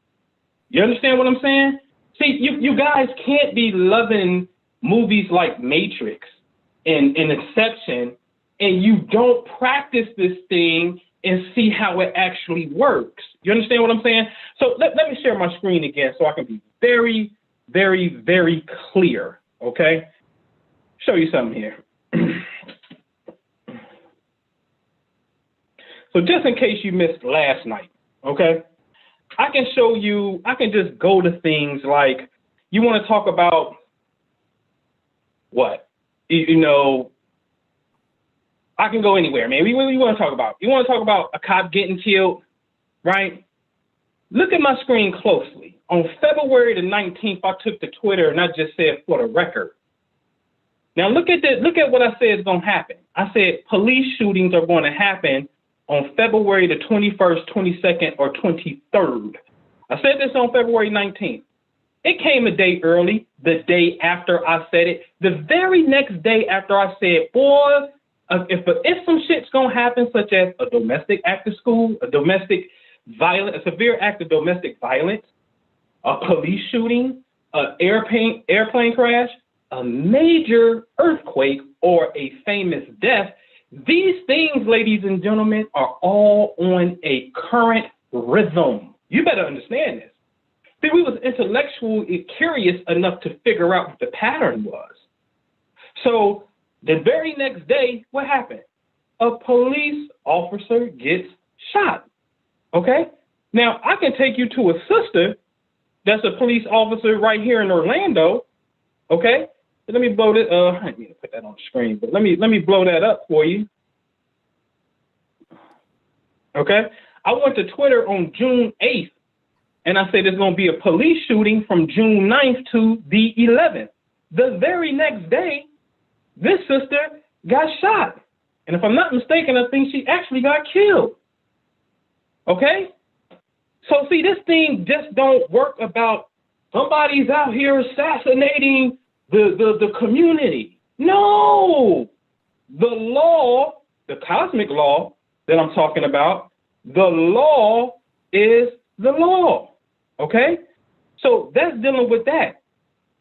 You understand what I'm saying? See, you guys can't be loving movies like Matrix and Inception, and you don't practice this thing and see how it actually works. You understand what I'm saying? So let me share my screen again so I can be very, very, very clear, okay? Show you something here. So just in case you missed last night, okay, I can show you, I can just go to things like, you want to talk about what? You know, I can go anywhere, man. What do you want to talk about? You want to talk about a cop getting killed, right? Look at my screen closely. On February the 19th, I took to Twitter and I just said, for the record. Now look at what I said is going to happen. I said police shootings are going to happen on February the 21st, 22nd, or 23rd. I said this on February 19th. It came a day early, the day after I said it. The very next day after I said, boy, if some shit's going to happen, such as a domestic act of school, a severe act of domestic violence, a police shooting, an airplane crash, a major earthquake, or a famous death, these things, ladies and gentlemen, are all on a current rhythm. You better understand this. See, we was intellectually curious enough to figure out what the pattern was. So the very next day, what happened? A police officer gets shot. Okay? Now, I can take you to a sister that's a police officer right here in Orlando. Okay? Let me blow it. I didn't mean to put that on the screen, but let me blow that up for you. Okay? I went to Twitter on June 8th, and I said there's going to be a police shooting from June 9th to the 11th. The very next day, this sister got shot. And if I'm not mistaken, I think she actually got killed. Okay? So see, this thing just don't work about somebody's out here assassinating the community. No! The law, the cosmic law that I'm talking about, the law is the law. Okay? So that's dealing with that.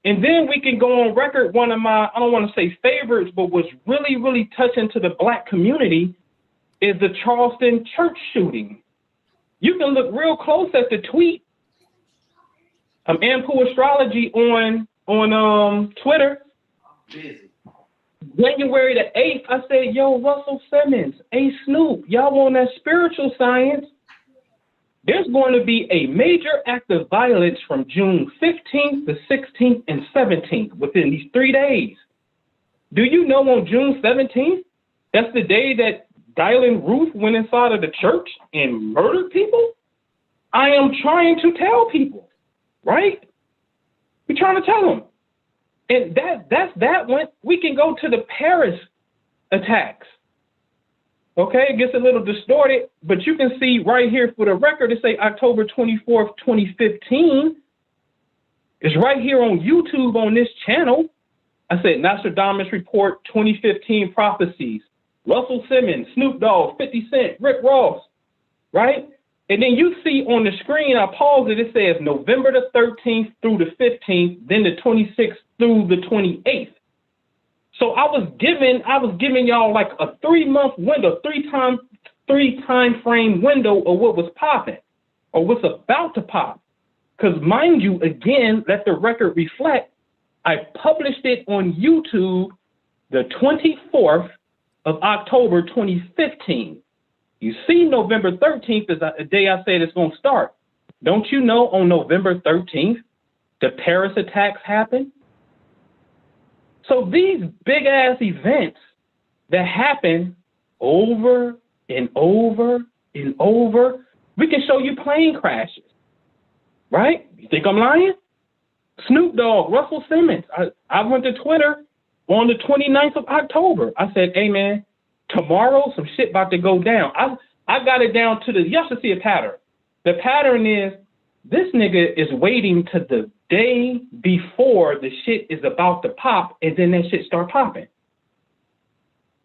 And then we can go on record, one of my, I don't want to say favorites, but what's really, really touching to the black community is the Charleston church shooting. You can look real close at the tweet. Ampu Astrology on Twitter. January the 8th, I said, yo, Russell Simmons, hey, Snoop, y'all on that spiritual science? There's going to be a major act of violence from June 15th, the 16th, and 17th within these 3 days. Do you know on June 17th, that's the day that Dylan Roof went inside of the church and murdered people? I am trying to tell people, right? We're trying to tell them. And that's that one. We can go to the Paris attacks. Okay, it gets a little distorted, but you can see right here for the record, it say October 24th, 2015. It's right here on YouTube on this channel. I said Nostradamus Report 2015 Prophecies. Russell Simmons, Snoop Dogg, 50 Cent, Rick Ross, right? And then you see on the screen, I paused it, it says November the 13th through the 15th, then the 26th through the 28th. So I was giving y'all like a 3-month window, three time frame window of what was popping or what's about to pop. Because mind you, again, let the record reflect, I published it on YouTube the 24th of October 2015. You see, November 13th is the day I said it's going to start. Don't you know on November 13th, the Paris attacks happened? So these big ass events that happen over and over and over, we can show you plane crashes, right? You think I'm lying? Snoop Dogg, Russell Simmons. I went to Twitter on the 29th of October. I said, hey man, tomorrow some shit about to go down. I got it down to you have to see a pattern. The pattern is this nigga is waiting to the day before the shit is about to pop, and then that shit start popping.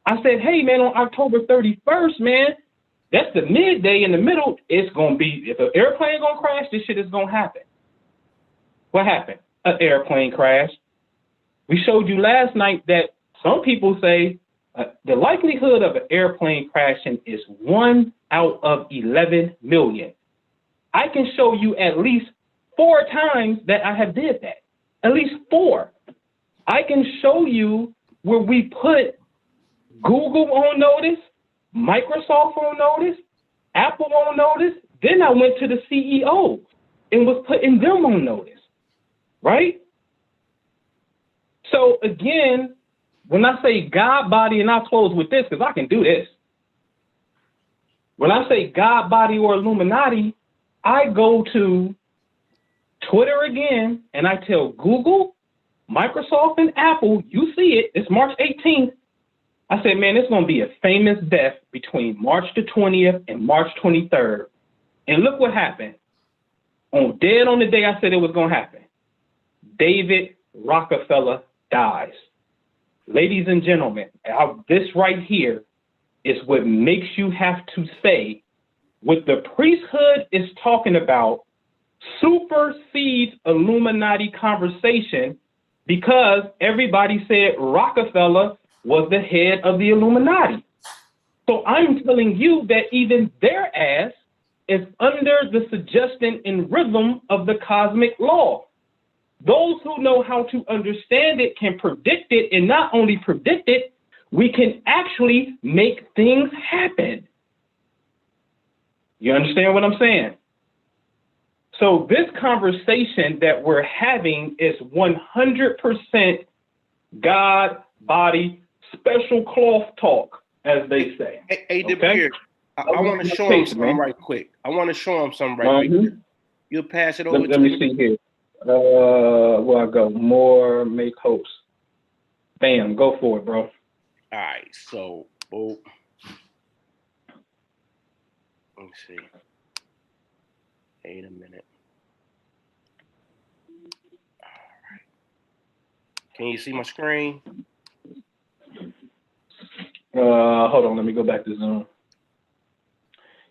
I said, hey man, on October 31st, man, that's the midday in the middle. It's gonna be, if an airplane gonna crash, this shit is gonna happen. What happened? An airplane crash. We showed you last night that some people say the likelihood of an airplane crashing is 1 out of 11 million. I can show you at least 4 times that I have did that. At least 4. I can show you where we put Google on notice, Microsoft on notice, Apple on notice. Then I went to the CEO and was putting them on notice, right? So again, when I say God body, and I'll close with this because I can do this. When I say God body or Illuminati, I go to Twitter again and I tell Google, Microsoft, and Apple, you see it, it's March 18th. I said, man, it's going to be a famous death between March the 20th and March 23rd. And look what happened. On the day I said it was going to happen, David Rockefeller dies. Ladies and gentlemen, this right here is what makes you have to say what the priesthood is talking about supersedes Illuminati conversation, because everybody said Rockefeller was the head of the Illuminati. So I'm telling you that even their ass is under the suggestion and rhythm of the cosmic law. Those who know how to understand it can predict it, and not only predict it, we can actually make things happen. You understand what I'm saying? So this conversation that we're having is 100% God, body, special cloth talk, as they say. Hey, okay? I want to show him something right quick. Quick. You'll pass it over to me. Let me see here. Where I go? More, make host. Bam, go for it, bro. All right, so let me see. Wait a minute. All right. Can you see my screen? Hold on, let me go back to Zoom.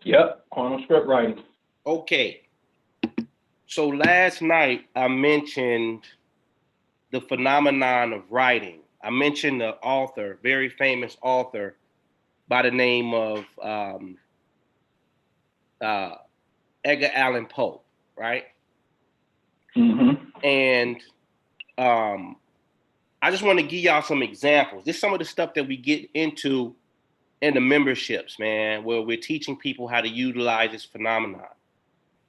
Yep, quantum script writing. Okay. So last night I mentioned the phenomenon of writing. I mentioned the author, very famous author by the name of Edgar Allan Poe, right? Mm-hmm. And I just want to give y'all some examples. This is some of the stuff that we get into in the memberships, man, where we're teaching people how to utilize this phenomenon,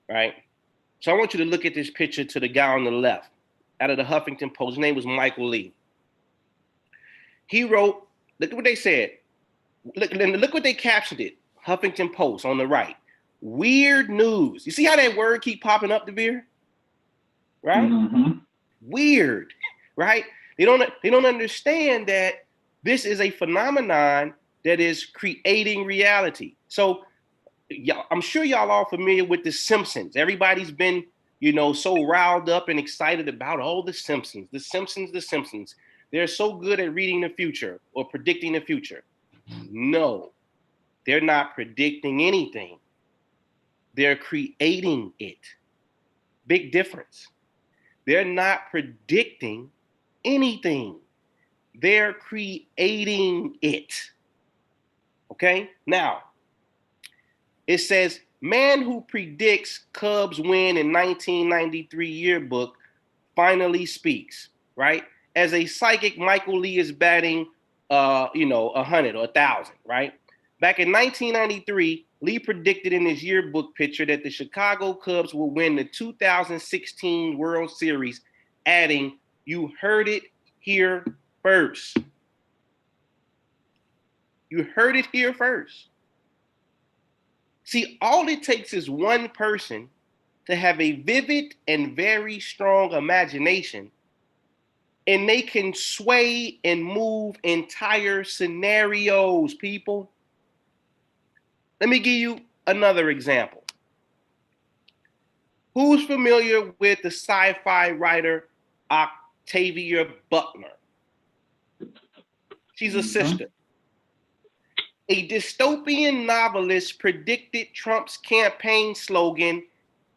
right? So I want you to look at this picture to the guy on the left, out of the Huffington Post. His name was Michael Lee. He wrote, look at what they said. Look what they captioned it. Huffington Post on the right. Weird news. You see how that word keep popping up, DeVere? Right? Mm-hmm. Weird, right? They don't understand that this is a phenomenon that is creating reality. So I'm sure y'all are familiar with The Simpsons. Everybody's been, so riled up and excited about all The Simpsons. The Simpsons. They're so good at reading the future or predicting the future. No, they're not predicting anything. They're creating it. Big difference. They're not predicting anything. They're creating it. Okay? Now, it says, man who predicts Cubs win in 1993 yearbook finally speaks, right? As a psychic, Michael Lee is batting, 100 or 1,000, right? Back in 1993, Lee predicted in his yearbook picture that the Chicago Cubs will win the 2016 World Series, adding, "You heard it here first." You heard it here first. See, all it takes is one person to have a vivid and very strong imagination, and they can sway and move entire scenarios, people. Let me give you another example. Who's familiar with the sci-fi writer Octavia Butler? She's a sister. A dystopian novelist predicted Trump's campaign slogan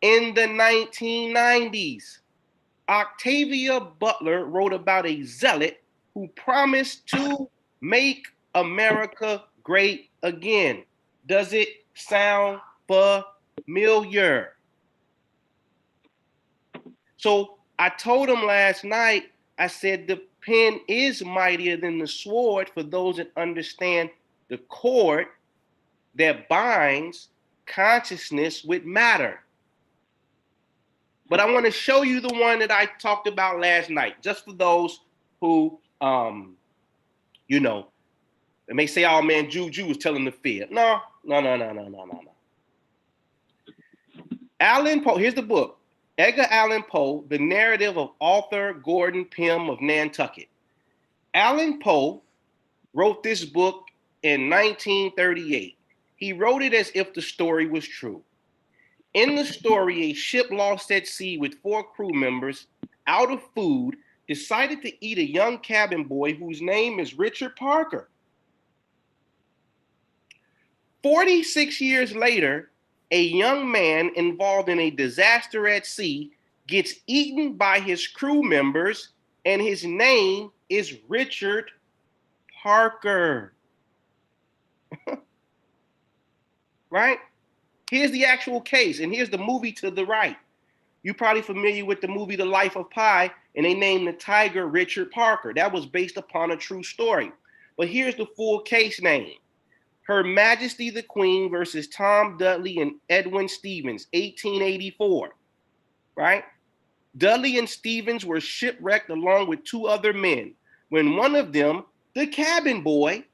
in the 1990s. Octavia Butler wrote about a zealot who promised to make America great again. Does it sound familiar? So I told him last night, I said the pen is mightier than the sword for those that understand the cord that binds consciousness with matter. But I want to show you the one that I talked about last night, just for those who, they may say, "Oh man, Juju was telling the fear." No. Allan Poe, here's the book. Edgar Allan Poe, The Narrative of Arthur Gordon Pym of Nantucket. Allan Poe wrote this book in 1938. He wrote it as if the story was true. In the story, a ship lost at sea with 4 crew members, out of food, decided to eat a young cabin boy whose name is Richard Parker. 46 years later, a young man involved in a disaster at sea gets eaten by his crew members, and his name is Richard Parker. Right? Here's the actual case, and here's the movie to the right. You're probably familiar with the movie The Life of Pi, and they named the tiger Richard Parker. That was based upon a true story. But here's the full case name. Her Majesty the Queen versus Tom Dudley and Edwin Stevens, 1884, right? Dudley and Stevens were shipwrecked along with 2 other men. When one of them, the cabin boy,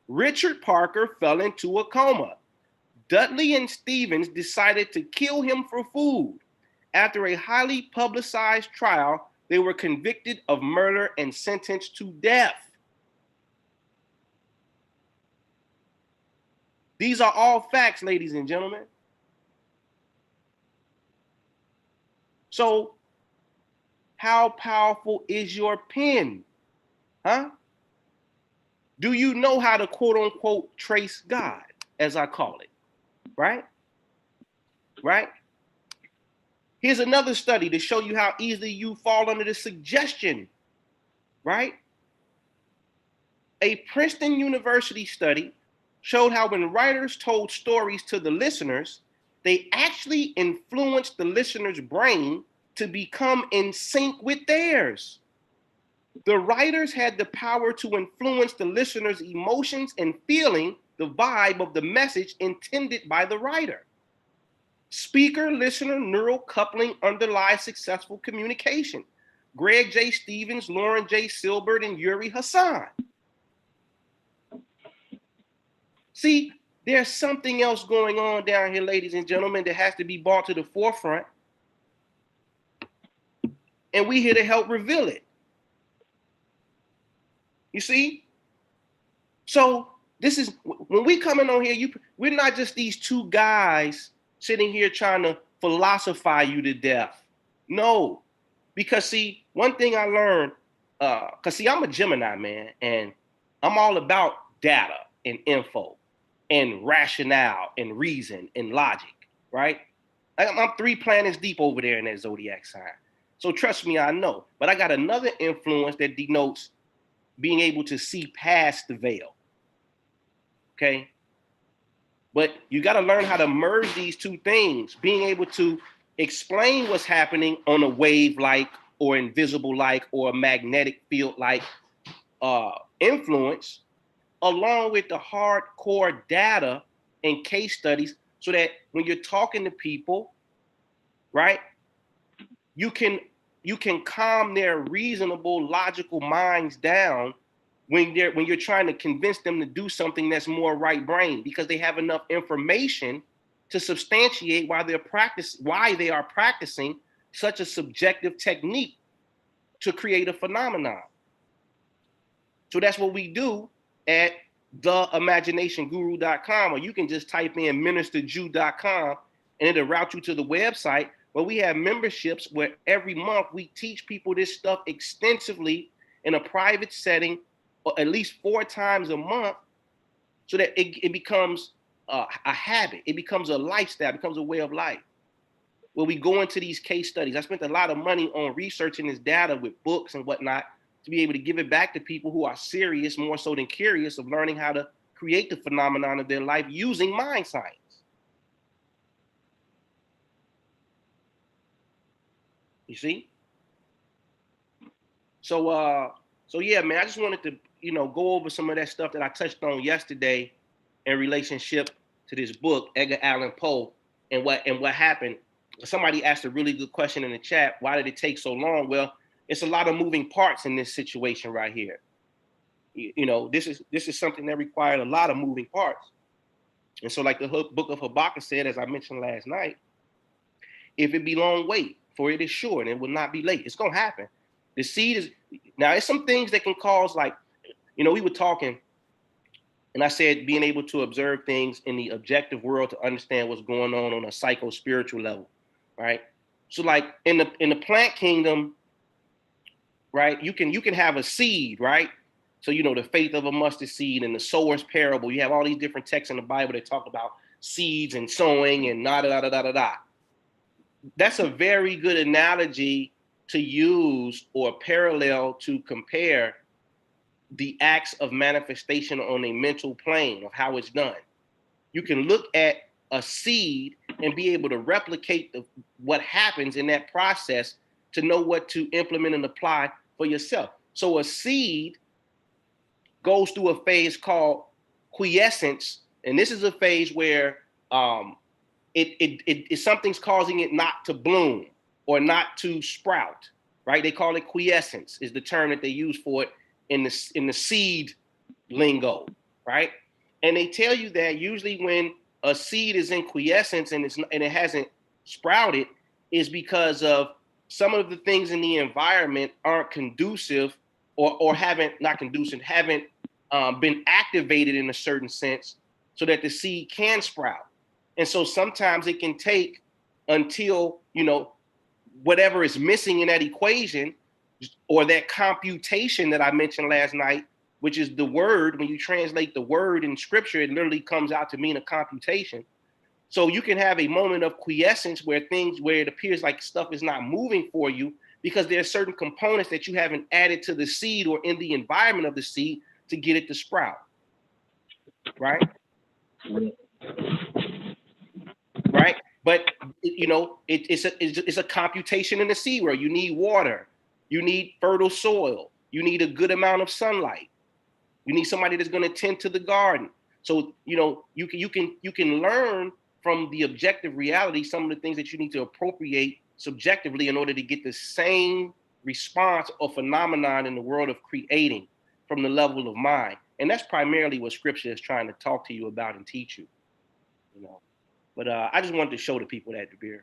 Richard Parker, fell into a coma. Dudley and Stevens decided to kill him for food. After a highly publicized trial, they were convicted of murder and sentenced to death. These are all facts, ladies and gentlemen. So, how powerful is your pen? Huh? Do you know how to quote unquote trace God, as I call it? Right? Right? Here's another study to show you how easily you fall under the suggestion. Right? A Princeton University study showed how when writers told stories to the listeners, they actually influenced the listener's brain to become in sync with theirs. The writers had the power to influence the listener's emotions and feeling the vibe of the message intended by the writer. Speaker-listener neural coupling underlies successful communication. Greg J. Stevens, Lauren J. Silbert, and Yuri Hassan. See, there's something else going on down here, ladies and gentlemen, that has to be brought to the forefront. And we're here to help reveal it. You see? So this is, when we coming on here, we're not just these 2 guys sitting here trying to philosophize you to death. No. Because see, one thing I learned, because see, I'm a Gemini, man, and I'm all about data and info and rationale and reason and logic. right? I'm 3 planets deep over there in that zodiac sign. So trust me, I know. But I got another influence that denotes being able to see past the veil. Okay? But you got to learn how to merge these two things, being able to explain what's happening on a wave-like or invisible-like or a magnetic field-like influence, along with the hardcore data and case studies, so that when you're talking to people, right, you can calm their reasonable, logical minds down when you're trying to convince them to do something that's more right brain, because they have enough information to substantiate why they are practicing such a subjective technique to create a phenomenon. So that's what we do at theimaginationguru.com, or you can just type in ministerjew.com and it'll route you to the website where we have memberships where every month we teach people this stuff extensively in a private setting, or at least 4 times a month, so that it becomes a habit. It becomes a lifestyle, it becomes a way of life. Where we go into these case studies. I spent a lot of money on researching this data with books and whatnot to be able to give it back to people who are serious, more so than curious, of learning how to create the phenomenon of their life using mind science. You see? So yeah, man, I just wanted to, go over some of that stuff that I touched on yesterday in relationship to this book, Edgar Allan Poe, and what happened. Somebody asked a really good question in the chat. Why did it take so long? Well, it's a lot of moving parts in this situation right here. This is something that required a lot of moving parts. And so, like the book of Habakkuk said, as I mentioned last night, if it be long, wait, for it is sure, and it will not be late. It's gonna happen. The seed is now. It's some things that can cause, like, we were talking, and I said being able to observe things in the objective world to understand what's going on a psycho-spiritual level, right? So, like in the plant kingdom, right? You can have a seed, right? So, the faith of a mustard seed and the sower's parable. You have all these different texts in the Bible that talk about seeds and sowing and da da da da da da. That's a very good analogy to use, or parallel to compare the acts of manifestation on a mental plane of how it's done. You can look at a seed and be able to replicate what happens in that process to know what to implement and apply for yourself. So a seed goes through a phase called quiescence, and this is a phase where something's causing it not to bloom or not to sprout, right? They call it quiescence, is the term that they use for it in the seed lingo, right? And they tell you that usually when a seed is in quiescence and it hasn't sprouted, is because of some of the things in the environment aren't conducive, or haven't been activated in a certain sense, so that the seed can sprout. And so sometimes it can take until, whatever is missing in that equation, or that computation that I mentioned last night, which is the word. When you translate the word in scripture, it literally comes out to mean a computation. So you can have a moment of quiescence where it appears like stuff is not moving for you, because there are certain components that you haven't added to the seed or in the environment of the seed to get it to sprout. Right? Right? But it's a computation in the seed where you need water, you need fertile soil, you need a good amount of sunlight, you need somebody that's going to tend to the garden. So you can learn from the objective reality some of the things that you need to appropriate subjectively in order to get the same response or phenomenon in the world of creating from the level of mind. And that's primarily what scripture is trying to talk to you about and teach you. But I just wanted to show the people that, DeBeer.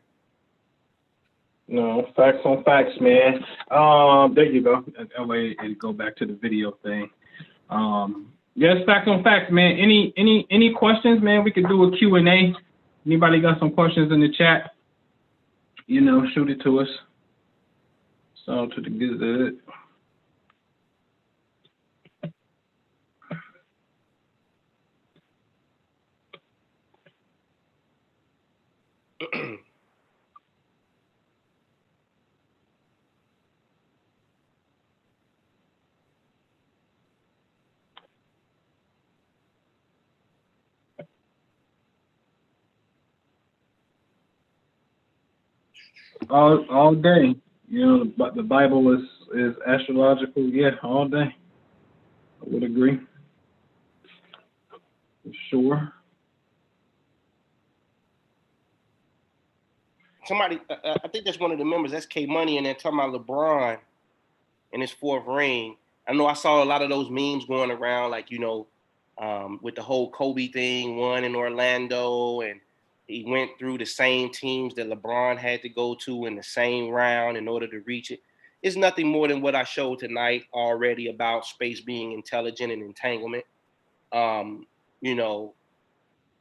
No, facts on facts, man. There you go. That way it go back to the video thing. Yes, facts on facts, man. Any questions, man? We could do a Q&A. Anybody got some questions in the chat? Shoot it to us. So to the good. All day. You know, but the Bible is astrological. Yeah, all day. I would agree. For sure. Somebody, I think that's one of the members. That's K Money, and they're talking about LeBron and his fourth ring. I know I saw a lot of those memes going around, like, you know, with the whole Kobe thing, one in Orlando, and he went through the same teams that LeBron had to go to in the same round in order to reach it. It's nothing more than what I showed tonight already about space being intelligent and entanglement. You know,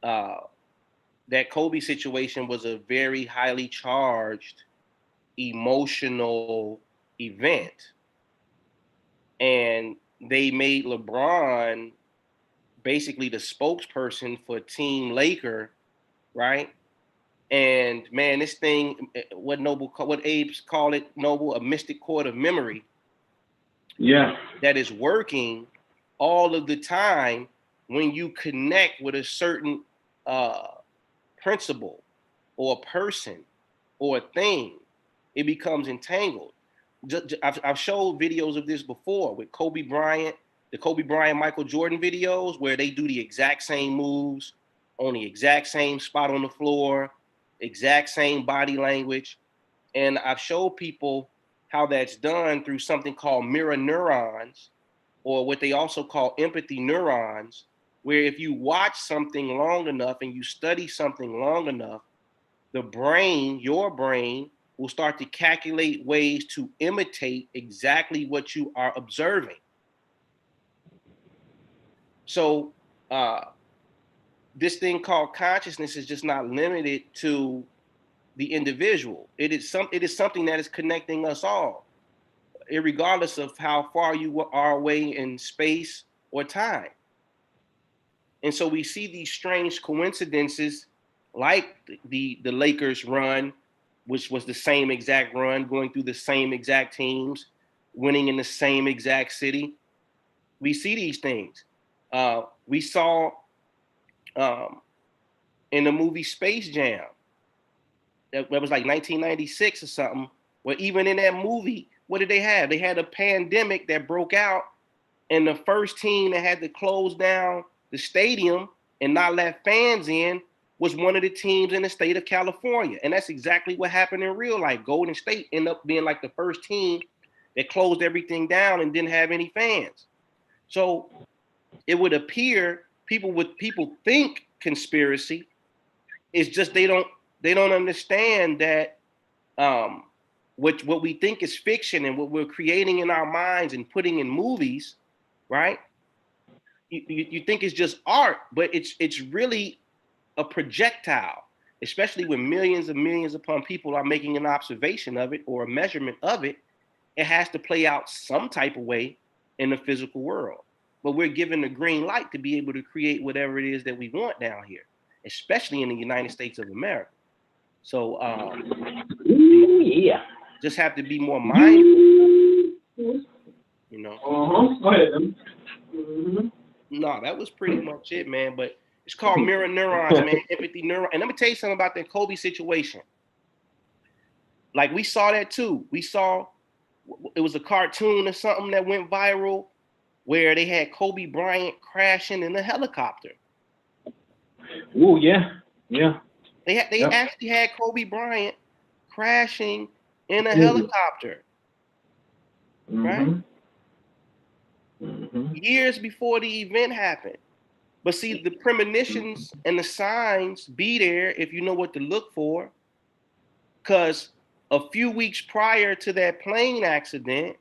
that Kobe situation was a very highly charged, emotional event. And they made LeBron basically the spokesperson for Team Laker, right? And man, this thing, what Abe's call it, Noble, a mystic chord of memory. Yeah. That is working all of the time when you connect with a certain principle or a person or a thing. It becomes entangled. I've showed videos of this before with Kobe Bryant, the Kobe Bryant Michael Jordan videos, where they do the exact same moves on the exact same spot on the floor, exact same body language. And I've showed people how that's done through something called mirror neurons, or what they also call empathy neurons, where if you watch something long enough and you study something long enough, the brain, your brain, will start to calculate ways to imitate exactly what you are observing. So this thing called consciousness is just not limited to the individual. It is something that is connecting us all, regardless of how far you are away in space or time. And so we see these strange coincidences, like the Lakers run, which was the same exact run, going through the same exact teams, winning in the same exact city. We see these things. We saw in the movie Space Jam, that was like 1996 or something, where even in that movie, what did they have? They had a pandemic that broke out, and the first team that had to close down the stadium and not let fans in was one of the teams in the state of California. And that's exactly what happened in real life. Golden State ended up being like the first team that closed everything down and didn't have any fans. So it would appear people think conspiracy. It's just they don't understand that what we think is fiction and what we're creating in our minds and putting in movies, right? You think it's just art, but it's really a projectile, especially when millions and millions upon people are making an observation of it or a measurement of it. It has to play out some type of way in the physical world. But we're given the green light to be able to create whatever it is that we want down here, especially in the United States of America. So yeah, just have to be more mindful, you know. Go ahead. Mm-hmm. No, that was pretty much it, man. But it's called mirror neurons, man. Empathy neuron. And let me tell you something about that Kobe situation. Like, we saw that too. We saw it was a cartoon or something that went viral where they had Kobe Bryant crashing in a helicopter. Oh yeah, yeah. They actually had Kobe Bryant crashing in a helicopter, right? Mm-hmm. Years before the event happened. But see, the premonitions and the signs be there if you know what to look for. Because a few weeks prior to that plane accident,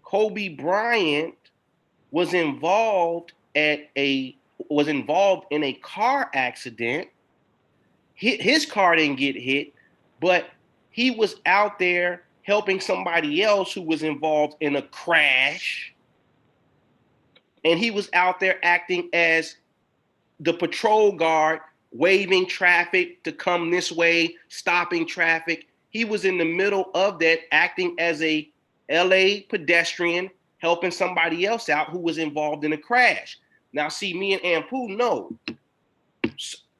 Kobe Bryant was involved in a car accident. His car didn't get hit, but he was out there helping somebody else who was involved in a crash. And he was out there acting as the patrol guard, waving traffic to come this way, stopping traffic. He was in the middle of that, acting as a LA pedestrian, helping somebody else out who was involved in a crash. Now, see, me and Ampu know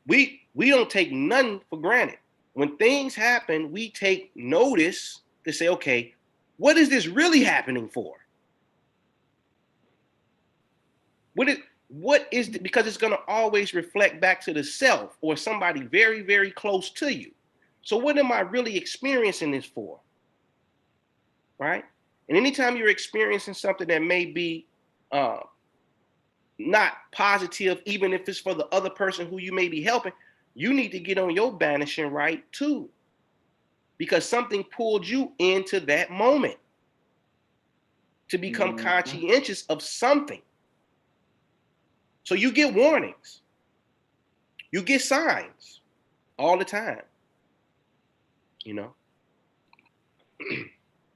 we don't take nothing for granted. when things happen, we take notice to say, okay, what is this really happening for? Because it's going to always reflect back to the self or somebody very, very close to you. So what am I really experiencing this for? Right? And anytime you're experiencing something that may be not positive, even if it's for the other person who you may be helping, you need to get on your banishing right too. Because something pulled you into that moment to become conscientious of something. So you get warnings. You get signs all the time. You know?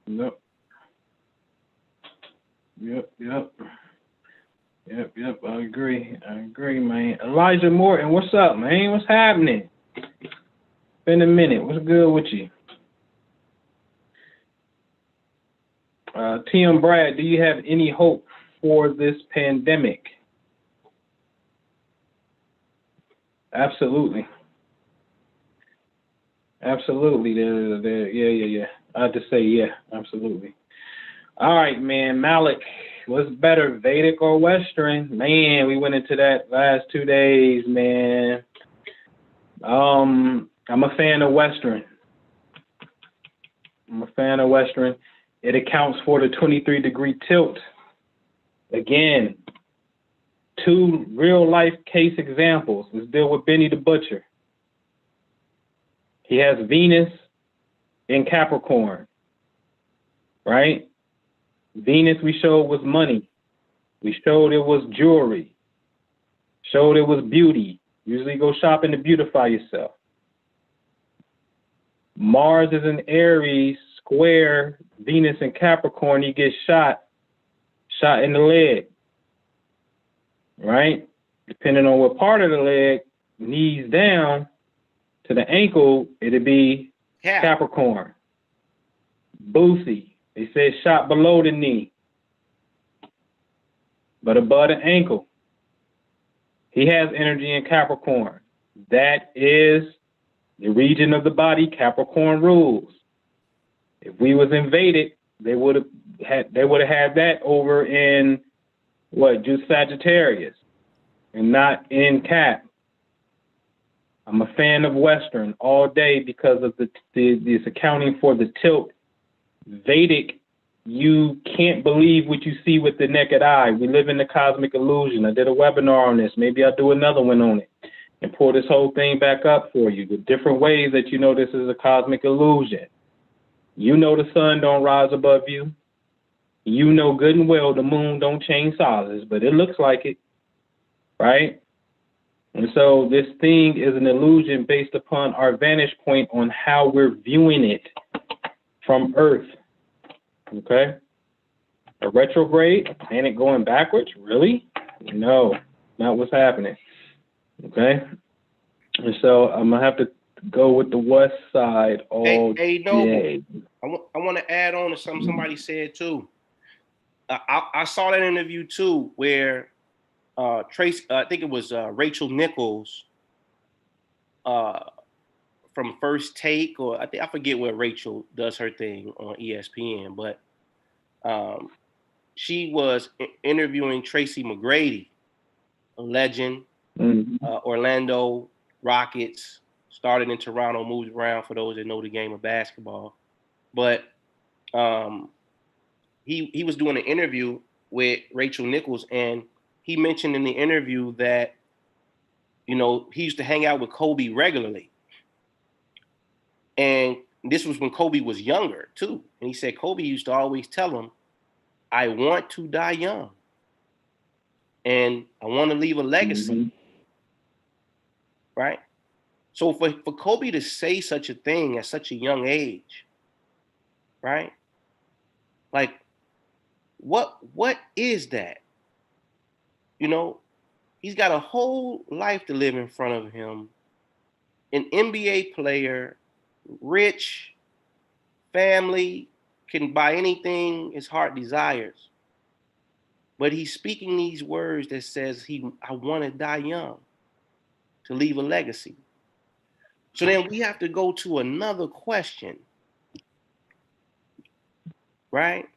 Yep. I agree, man. Elijah Morton, what's up, man? What's happening? Been a minute. What's good with you? Tim Brad, do you have any hope for this pandemic? Absolutely. Yeah. I have to say, yeah, absolutely. All right, man. Malik, what's better, Vedic or Western? Man, we went into that last 2 days, man. I'm a fan of Western. It accounts for the 23-degree tilt. Again, 2 real-life case examples. Let's deal with Benny the Butcher. He has Venus in Capricorn, right? Venus we showed was money. We showed it was jewelry. Showed it was beauty. Usually go shopping to beautify yourself. Mars is in Aries, square Venus in Capricorn. You get shot in the leg, right? Depending on what part of the leg, knees down to the ankle, it'd be Capricorn. Boosie, they said shot below the knee, but above the ankle. He has energy in Capricorn. That is the region of the body Capricorn rules. If we was invaded, they would have had that over in just Sagittarius and not in Cap. I'm a fan of Western all day because of this accounting for the tilt. Vedic, you can't believe what you see with the naked eye. We live in the cosmic illusion. I did a webinar on this. Maybe I'll do another one on it and pull this whole thing back up for you. The different ways that you know this is a cosmic illusion. You know the sun don't rise above you. You know good and well the moon don't change sizes, but it looks like it, right? And so this thing is an illusion based upon our vantage point on how we're viewing it from Earth, okay? A retrograde, planet going backwards, really? No, not what's happening, okay? And so I'm going to have to go with the West Side all day. Noble, I want to add on to something somebody said too. I saw that interview too where Trace, I think it was Rachel Nichols from First Take, or I forget where Rachel does her thing on ESPN, but she was interviewing Tracy McGrady, a legend, Orlando Rockets, started in Toronto, moved around for those that know the game of basketball. But he was doing an interview with Rachel Nichols, and he mentioned in the interview that, he used to hang out with Kobe regularly. And this was when Kobe was younger, too. And he said Kobe used to always tell him, I want to die young. And I want to leave a legacy. Right? So for Kobe to say such a thing at such a young age, right? Like, what is that? He's got a whole life to live in front of him. An NBA player, rich, family, can buy anything his heart desires. But he's speaking these words that says I want to die young, to leave a legacy. So then we have to go to another question, right?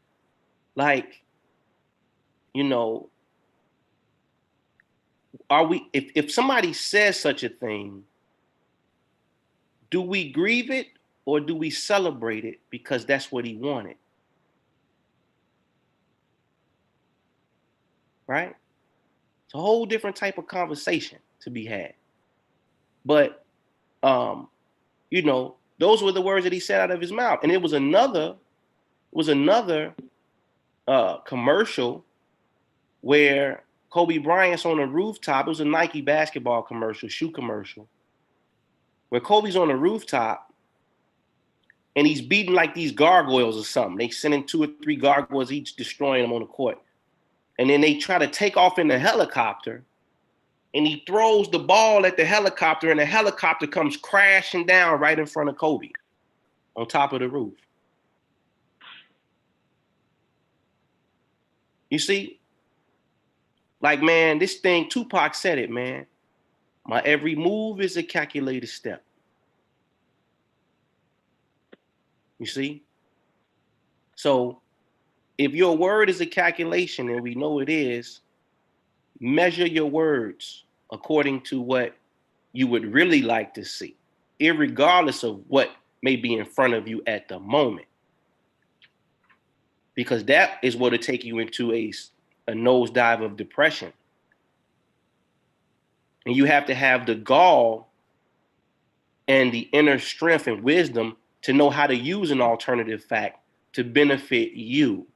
Like, you know, are we, if somebody says such a thing, do we grieve it or do we celebrate it because that's what he wanted? Right? It's a whole different type of conversation to be had. But you know, those were the words that he said out of his mouth. And it was another commercial where Kobe Bryant's on a rooftop. It was a Nike basketball commercial, shoe commercial, where Kobe's on the rooftop and he's beating like these gargoyles or something. They sending 2 or 3 gargoyles, each destroying them on the court. And then they try to take off in the helicopter, and he throws the ball at the helicopter, and the helicopter comes crashing down right in front of Kobe on top of the roof. You see? Like, man, this thing, Tupac said it, man. My every move is a calculated step. You see? So if your word is a calculation, and we know it is, measure your words according to what you would really like to see, irregardless of what may be in front of you at the moment. Because that is what will take you into a nosedive of depression. And you have to have the gall and the inner strength and wisdom to know how to use an alternative fact to benefit you.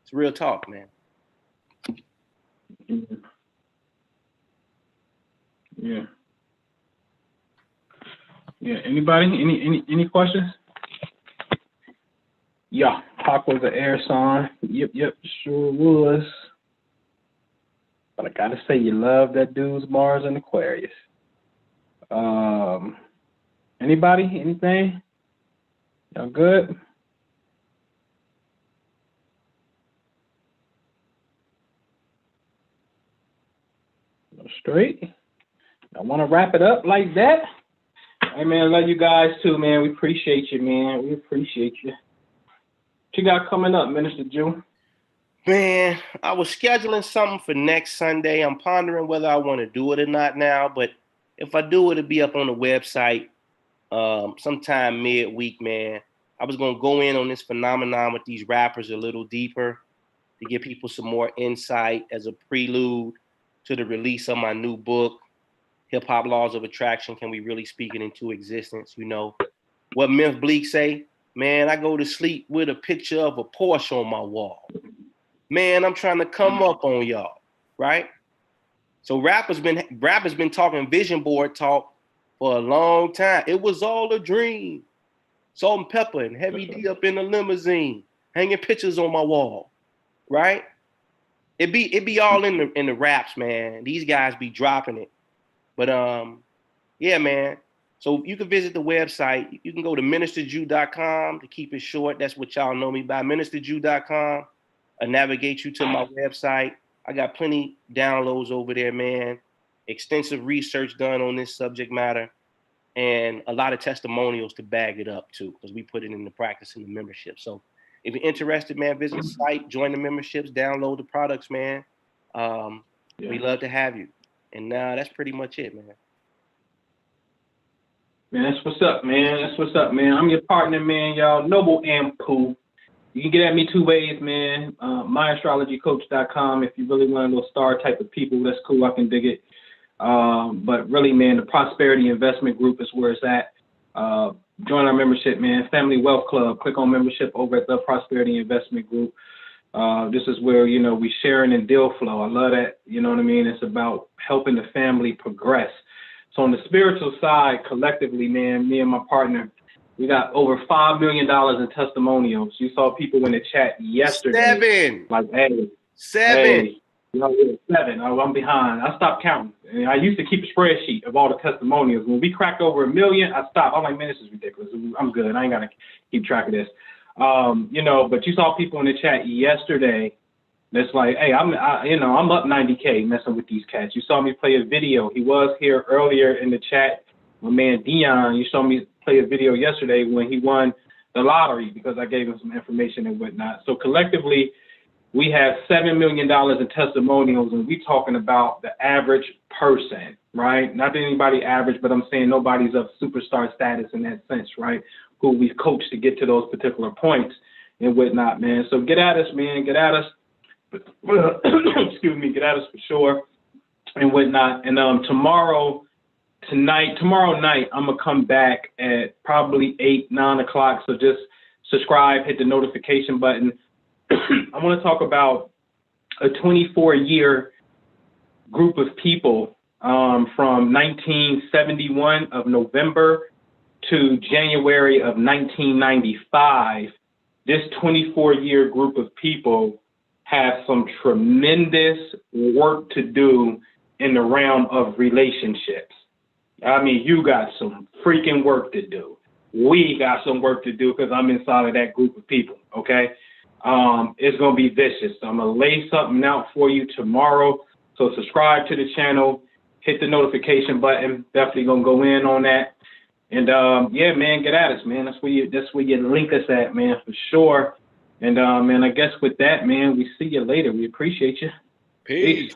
It's real talk, man. Yeah. Yeah. Anybody? Any questions? Yeah. Hawk was an air sign. Yep. Sure was. But I gotta say, you love that dude's Mars and Aquarius. Anybody? Anything? Y'all good? Straight. I want to wrap it up like that. Hey, man, love you guys too, man. We appreciate you, man. We appreciate you. What you got coming up, Minister Jew? Man, I was scheduling something for next Sunday. I'm pondering whether I want to do it or not now, but if I do, it'll be up on the website sometime midweek, man. I was going to go in on this phenomenon with these rappers a little deeper to give people some more insight as a prelude to the release of my new book, Hip Hop Laws of Attraction. Can we really speak it into existence? You know, what Myth Bleak say, man, I go to sleep with a picture of a Porsche on my wall. Man, I'm trying to come up on y'all, right? So rappers been talking vision board talk for a long time. It was all a dream. Salt and Pepper and Heavy D up in the limousine, hanging pictures on my wall, right? It be all in the raps, man. These guys be dropping it. But yeah, man. So you can visit the website. You can go to ministerjew.com to keep it short. That's what y'all know me by. ministerjew.com. I navigate you to my website. I got plenty downloads over there, man. Extensive research done on this subject matter, and a lot of testimonials to bag it up too, because we put it into practice in the membership. So if you're interested, man, visit the site, join the memberships, download the products, man. We'd love to have you. And that's pretty much it, man. Man, that's what's up, man. That's what's up, man. I'm your partner, man, y'all. Noble Ampu. You can get at me 2 ways, man. MyAstrologyCoach.com. If you really one of those star type of people, that's cool. I can dig it. But really, man, the Prosperity Investment Group is where it's at. Join our membership, man. Family Wealth Club. Click on membership over at the Prosperity Investment Group. This is where, you know, we sharing in deal flow. I love that. You know what I mean? It's about helping the family progress. So on the spiritual side, collectively, man, me and my partner, we got over $5 million in testimonials. You saw people in the chat yesterday. 7. Like, hey. 7. Hey, you know, 7. Oh, I'm behind. I stopped counting. And I used to keep a spreadsheet of all the testimonials. When we cracked over 1 million, I stopped. I'm like, man, this is ridiculous. I'm good. I ain't got to keep track of this. You know, but you saw people in the chat yesterday That's like, hey, I'm up 90K messing with these cats. You saw me play a video. He was here earlier in the chat. My man Dion, you saw me play a video yesterday when he won the lottery because I gave him some information and whatnot. So collectively, we have $7 million in testimonials, and we talking about the average person, right? Not that anybody average, but I'm saying nobody's of superstar status in that sense, right? Who we've coached to get to those particular points and whatnot, man. So get at us, man. Get at us. Excuse me. Get at us for sure and whatnot. And tomorrow night, I'm going to come back at probably 8, 9 o'clock. So just subscribe, hit the notification button. I want to talk about a 24-year group of people from 1971 of November to January of 1995. This 24-year group of people have some tremendous work to do in the realm of relationships. I mean, you got some freaking work to do. We got some work to do because I'm inside of that group of people, okay? It's going to be vicious. So I'm going to lay something out for you tomorrow. So subscribe to the channel, hit the notification button. Definitely going to go in on that. And yeah, man, get at us, man. That's where you link us at, man, for sure. And man, I guess with that, man, we see you later. We appreciate you. Peace.